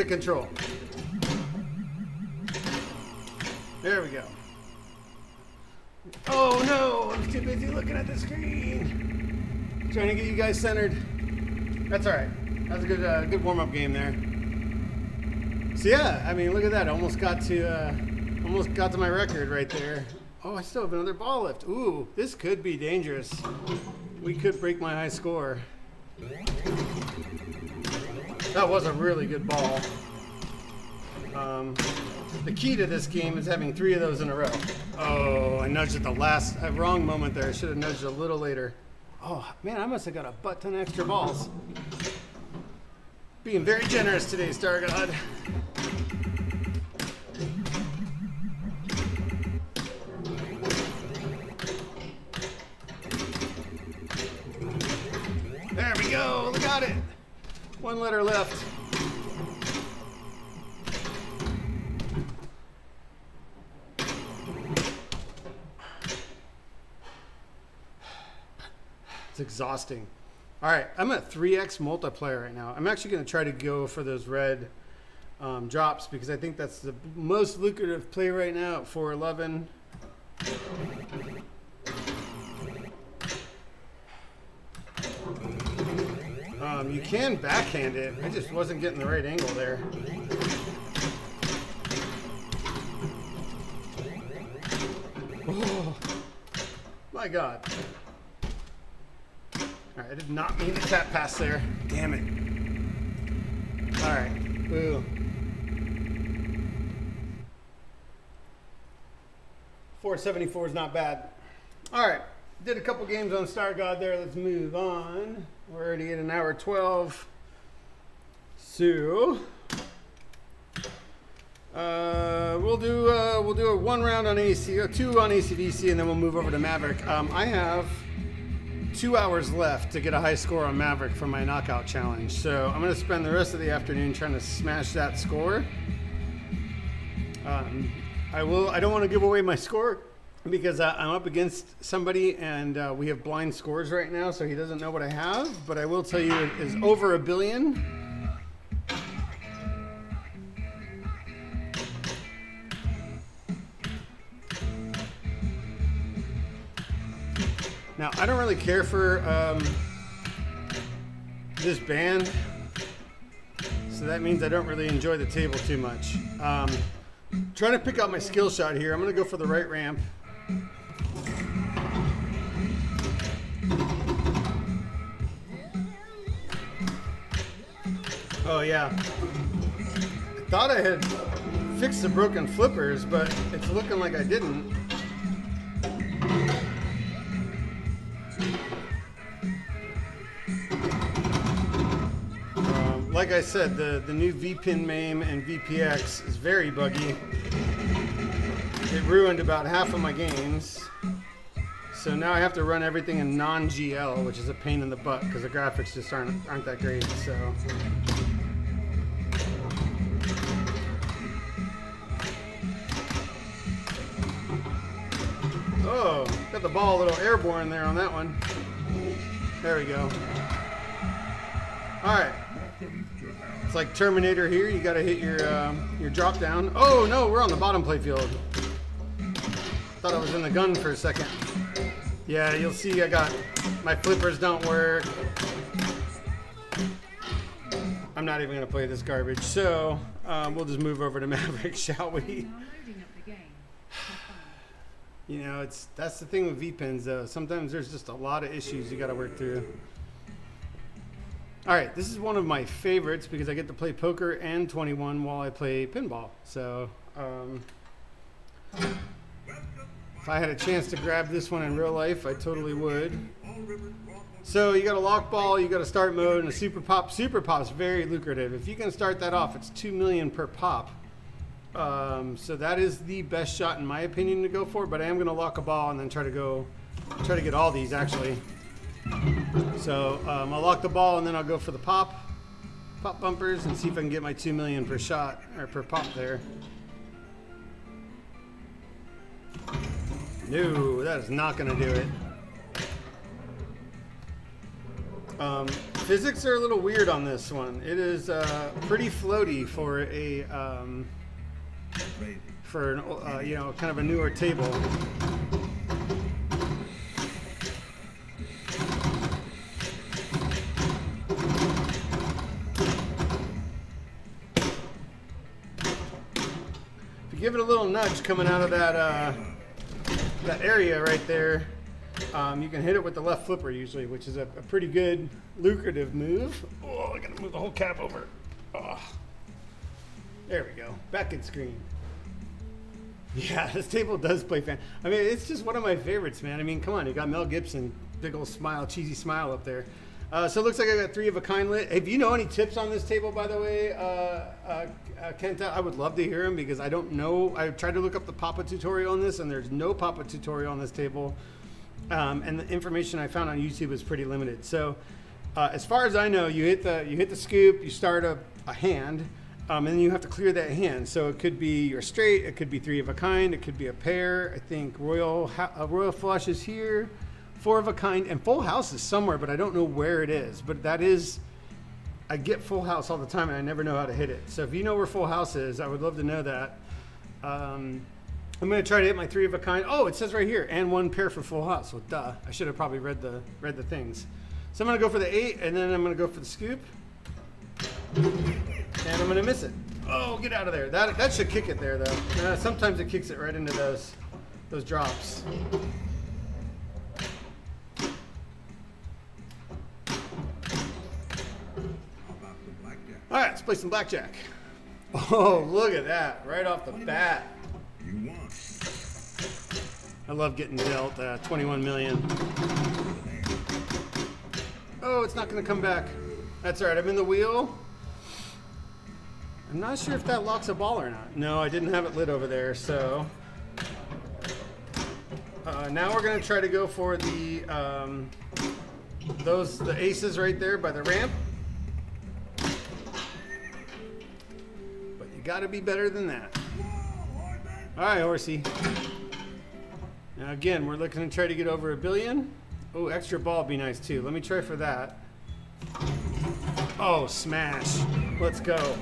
get control. There we go. Oh no, I'm too busy looking at the screen. Trying to get you guys centered. That's all right. That was a good warm-up game there. So yeah, I mean, look at that. Almost got to my record right there. Oh, I still have another ball left. Ooh, this could be dangerous. We could break my high score. That was a really good ball. The key to this game is having 3 of those in a row. Oh, I nudged at the last wrong moment there. I should have nudged a little later. Oh, man, I must have got a butt ton of extra balls. Being very generous today, Star God. There we go. Look at it. 1 letter left. It's exhausting. All right, I'm at 3x multiplayer right now. I'm actually going to try to go for those red drops because I think that's the most lucrative play right now at 411. You can backhand it. I just wasn't getting the right angle there. Oh, my God. All right, I did not mean to tap pass there. Damn it. All right. Boo. 474 is not bad. All right. Did a couple games on Star God there. Let's move on. We're already at 1:12. So we'll do a 1 round on AC, 2 on ACDC, and then we'll move over to Maverick. I have 2 hours left to get a high score on Maverick for my knockout challenge. So I'm going to spend the rest of the afternoon trying to smash that score. I don't want to give away my score because I'm up against somebody and we have blind scores right now, so he doesn't know what I have. But I will tell you it is over 1 billion. Now, I don't really care for this band, so that means I don't really enjoy the table too much. Trying to pick out my skill shot here. I'm going to go for the right ramp. Oh, yeah. I thought I had fixed the broken flippers, but it's looking like I didn't. Like I said, the new vpin MAME and VPX is very buggy. It ruined about half of my games. So now I have to run everything in non-GL, which is a pain in the butt because the graphics just aren't that great. So oh, got the ball a little airborne there on that one. There we go. All right. It's like Terminator here. You got to hit your drop down. Oh no, we're on the bottom playfield. Thought I was in the gun for a second. Yeah, you'll see I got my flippers don't work. I'm not even gonna play this garbage. So we'll just move over to Maverick, shall we? You know, that's the thing with VPins though. Sometimes there's just a lot of issues you got to work through. All right, this is one of my favorites because I get to play poker and 21 while I play pinball. So if I had a chance to grab this one in real life, I totally would. So you got a lock ball, you got a start mode, and a super pop. Super pop's very lucrative. If you can start that off, it's 2 million per pop. So that is the best shot in my opinion to go for. But I am going to lock a ball and then try to get all these actually. So I'll lock the ball and then I'll go for the pop bumpers and see if I can get my 2 million per shot or per pop there. No, that is not going to do it. Physics are a little weird on this one. It is pretty floaty for a you know, kind of a newer table. If you give it a little nudge coming out of that that area right there, you can hit it with the left flipper usually, which is a pretty good, lucrative move. Oh, I gotta move the whole cap over. Oh. There we go. Back in screen. Yeah, this table does play fan. I mean, it's just one of my favorites, man. I mean, come on, you got Mel Gibson, big old smile, cheesy smile up there. So it looks like I got 3 of a kind lit. If you know any tips on this table, by the way, Kenta, I would love to hear them because I don't know. I tried to look up the Papa tutorial on this, and there's no Papa tutorial on this table. And the information I found on YouTube is pretty limited. So as far as I know, you hit the scoop, you start a hand, and then you have to clear that hand. So it could be your straight, it could be 3 of a kind, it could be a pair. I think royal flush is here, 4 of a kind, and full house is somewhere, but I don't know where it is. But that is, I get full house all the time, and I never know how to hit it. So if you know where full house is, I would love to know that. I'm going to try to hit my 3 of a kind. Oh, it says right here, and 1 pair for full house. Well, duh. I should have probably read the things. So I'm going to go for the 8, and then I'm going to go for the scoop. And I'm going to miss it. Oh, get out of there. That should kick it there, though. Sometimes it kicks it right into those drops. All right, let's play some blackjack. Oh, look at that. Right off the bat. You won. I love getting dealt 21 million. Oh, it's not going to come back. That's all right. I'm in the wheel. I'm not sure if that locks a ball or not. No, I didn't have it lit over there. So now we're going to try to go for the aces right there by the ramp. But you got to be better than that. All right, horsey. Now again, we're looking to try to get over $1 billion. Oh, extra ball would be nice too. Let me try for that. Oh, smash. Let's go.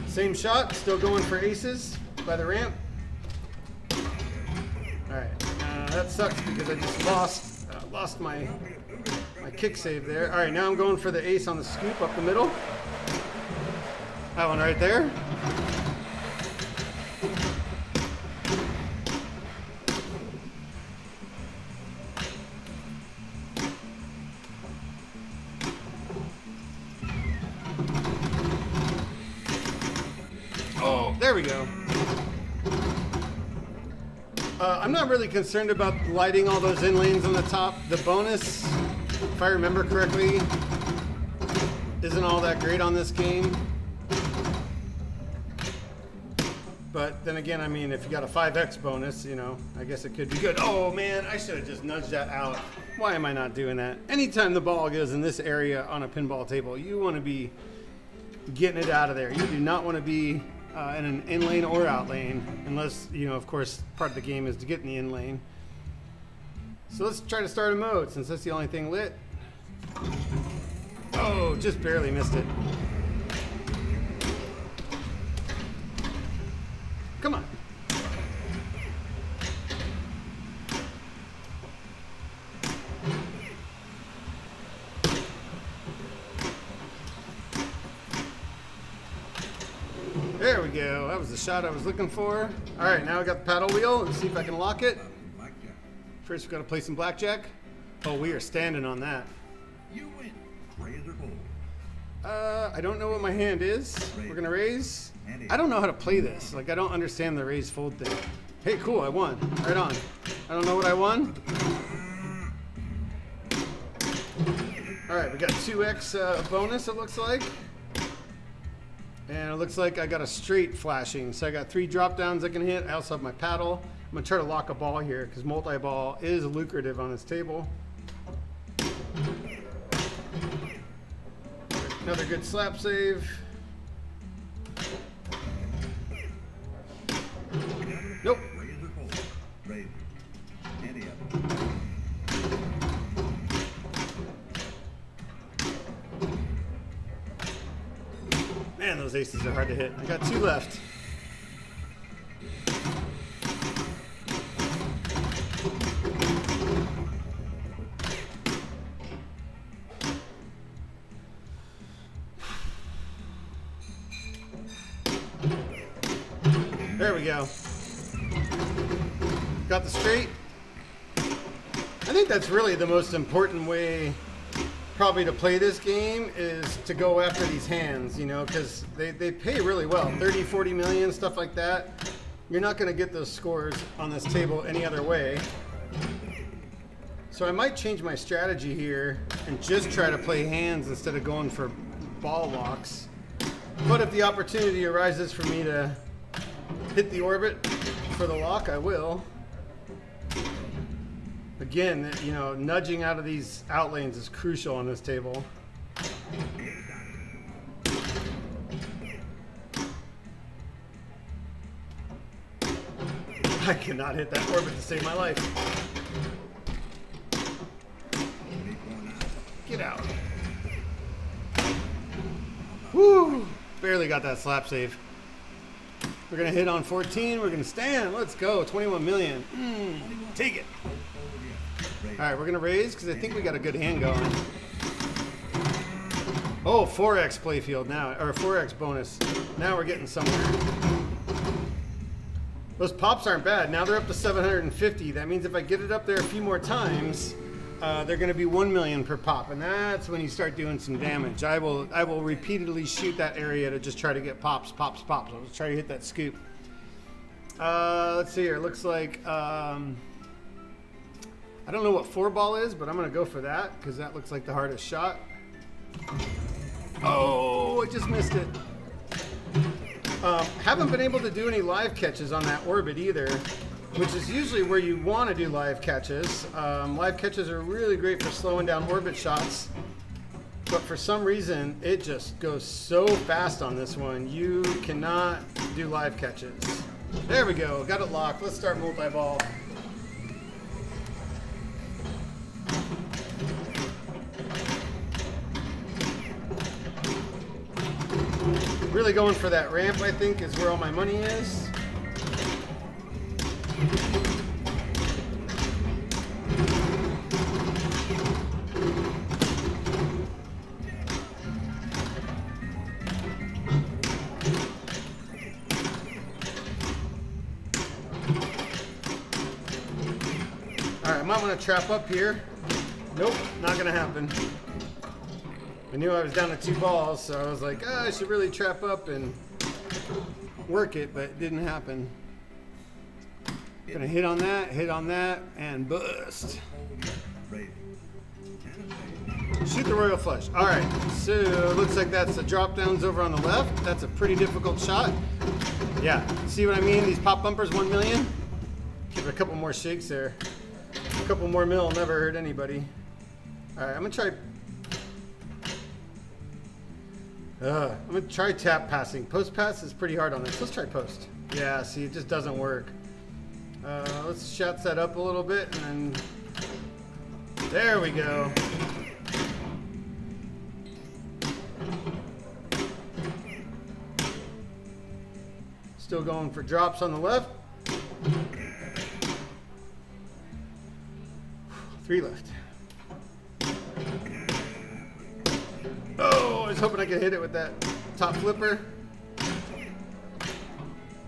Same shot, still going for aces by the ramp. All right, that sucks because I just lost my kick save there. All right, now I'm going for the ace on the scoop up the middle. That one right there. Oh, there we go. I'm not really concerned about lighting all those in lanes on the top. The bonus, if I remember correctly, isn't all that great on this game. But then again, I mean, if you got a 5x bonus, you know, I guess it could be good. Oh man, I should have just nudged that out. Why am I not doing that? Anytime the ball goes in this area on a pinball table, you want to be getting it out of there. You do not want to be in an in lane or out lane, unless, you know, of course, part of the game is to get in the in lane. So let's try to start a mode, since that's the only thing lit. Oh, just barely missed it. Come on. There we go. That was the shot I was looking for. All right, now I got the paddle wheel. Let's see if I can lock it. First, we've got to play some blackjack. Oh, we are standing on that. You win. Raise or fold. I don't know what my hand is. We're gonna raise. I don't know how to play this. Like, I don't understand the raise fold thing. Hey, cool, I won. Right on. I don't know what I won. All right, we got 2x bonus, it looks like. And it looks like I got a straight flashing. So I got 3 drop downs I can hit. I also have my paddle. I'm gonna try to lock a ball here because multi-ball is lucrative on this table. Another good slap save. Nope. Man, those aces are hard to hit. I got 2 left. There we go. Got the straight. I think that's really the most important way probably to play this game is to go after these hands, you know, because they pay really well. 30, 40 million, stuff like that. You're not going to get those scores on this table any other way. So I might change my strategy here and just try to play hands instead of going for ball walks. But if the opportunity arises for me to hit the orbit for the lock, I will. Again, you know, nudging out of these out lanes is crucial on this table. I cannot hit that orbit to save my life. Get out. Woo! Barely got that slap save. We're going to hit on 14. We're going to stand. Let's go. 21 million. Take it. All right, we're going to raise because I think we got a good hand going. Oh, 4x playfield now, or 4x bonus. Now we're getting somewhere. Those pops aren't bad. Now they're up to 750. That means if I get it up there a few more times, they're going to be 1 million per pop, and that's when you start doing some damage. I will repeatedly shoot that area to just try to get pops. I'll try to hit that scoop. Let's see here. It looks like I don't know what 4-ball is, but I'm going to go for that because that looks like the hardest shot. Oh, I just missed it. Haven't been able to do any live catches on that orbit either, which is usually where you want to do live catches. Live catches are really great for slowing down orbit shots, but for some reason it just goes so fast on this one. You cannot do live catches. There we go, got it locked. Let's start multi-ball. Really going for that ramp, I think, is where all my money is. All right, I might want to trap up here. Nope, not gonna happen. I knew I was down to 2 balls, so I was like, I should really trap up and work it, but it didn't happen. Gonna hit on that, and bust. Shoot the royal flush. All right, so it looks like that's the drop downs over on the left. That's a pretty difficult shot. Yeah, see what I mean? These pop bumpers, 1 million. Give it a couple more shakes there. A couple more mil never hurt anybody. All right, I'm gonna try tap passing. Post pass is pretty hard on this. Let's try post. Yeah, see, it just doesn't work. Let's shots that up a little bit, and then there we go. Still going for drops on the left. 3 left. Oh, I was hoping I could hit it with that top flipper.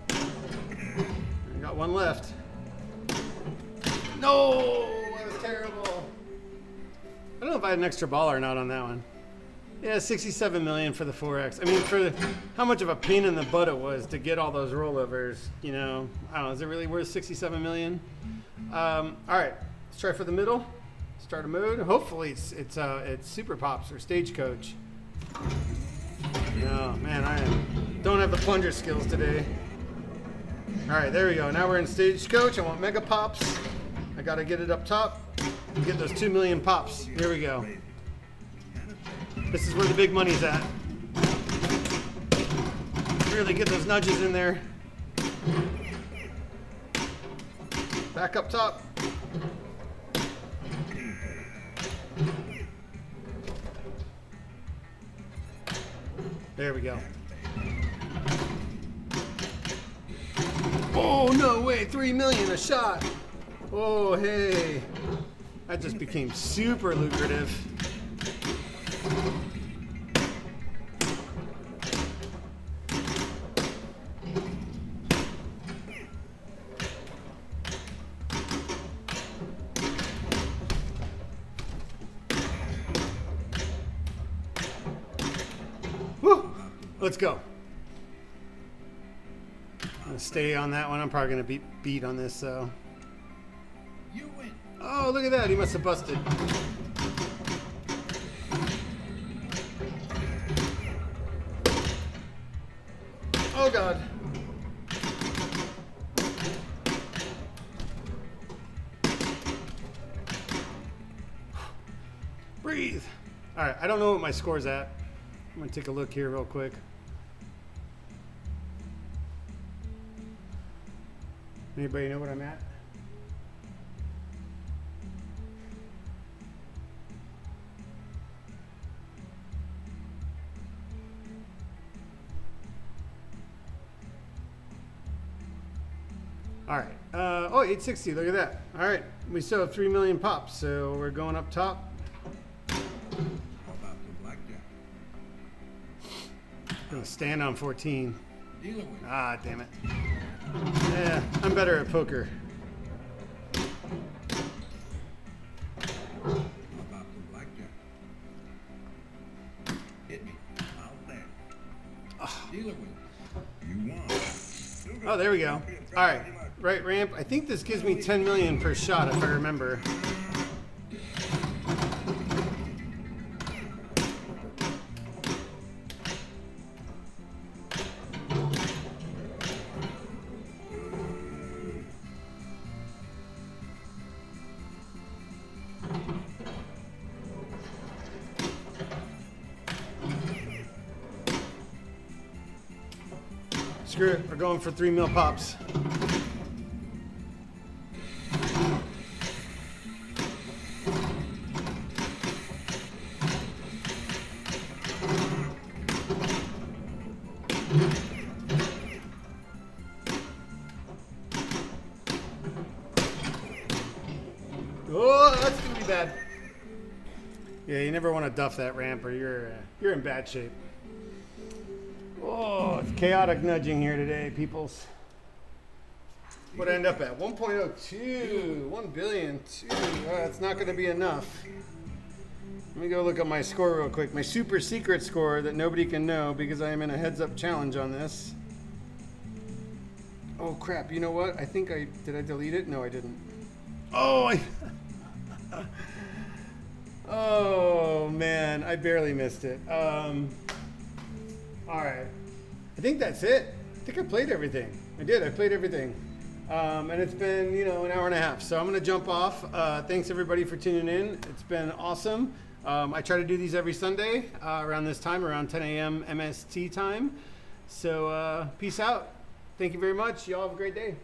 I got 1 left. No, that was terrible. I don't know if I had an extra ball or not on that one. Yeah, 67 million for the 4X. I mean, for how much of a pain in the butt it was to get all those rollovers, you know. I don't know, is it really worth 67 million? All right, let's try for the middle. Start a mode. Hopefully it's Super Pops or Stagecoach. No, man, I don't have the plunger skills today. All right, there we go. Now we're in Stagecoach. I want Mega Pops. I got to get it up top and get those 2 million pops. Here we go. This is where the big money's at. Really get those nudges in there. Back up top. There we go. Oh, no way, 3 million a shot. Oh, hey. That just became super lucrative. Woo! Let's go. I'm gonna stay on that one. I'm probably gonna be beat on this, so. You win. Oh, look at that. He must have busted. Oh, God. Breathe. All right, I don't know what my score's at. I'm gonna take a look here real quick. Anybody know what I'm at? All right. Oh, 860. Look at that. All right. We still have 3 million pops, so we're going up top. How about the blackjack? Gonna stand on 14. Dealer win. Ah, damn it. Yeah, I'm better at poker. How about the blackjack? Hit me. Out there. Dealer win. You won. Oh, there we go. All right. Right ramp. I think this gives me 10 million per shot, if I remember. Screw it. We're going for 3 mil pops. Oh, that's gonna be bad. Yeah, you never want to duff that ramp, or you're in bad shape. Oh, it's chaotic nudging here today, peoples. What I end up at? 1.02, 1 billion, 2. That's not going to be enough. Let me go look at my score real quick. My super secret score that nobody can know because I am in a heads-up challenge on this. Oh crap! You know what? I think did I delete it? No, I didn't. Oh, oh man, I barely missed it. All right, I think that's it. I think I played everything. I did. I played everything, and it's been an hour and a half. So I'm gonna jump off. Thanks everybody for tuning in. It's been awesome. I try to do these every Sunday around this time, around 10 a.m. MST time. So peace out. Thank you very much. Y'all have a great day.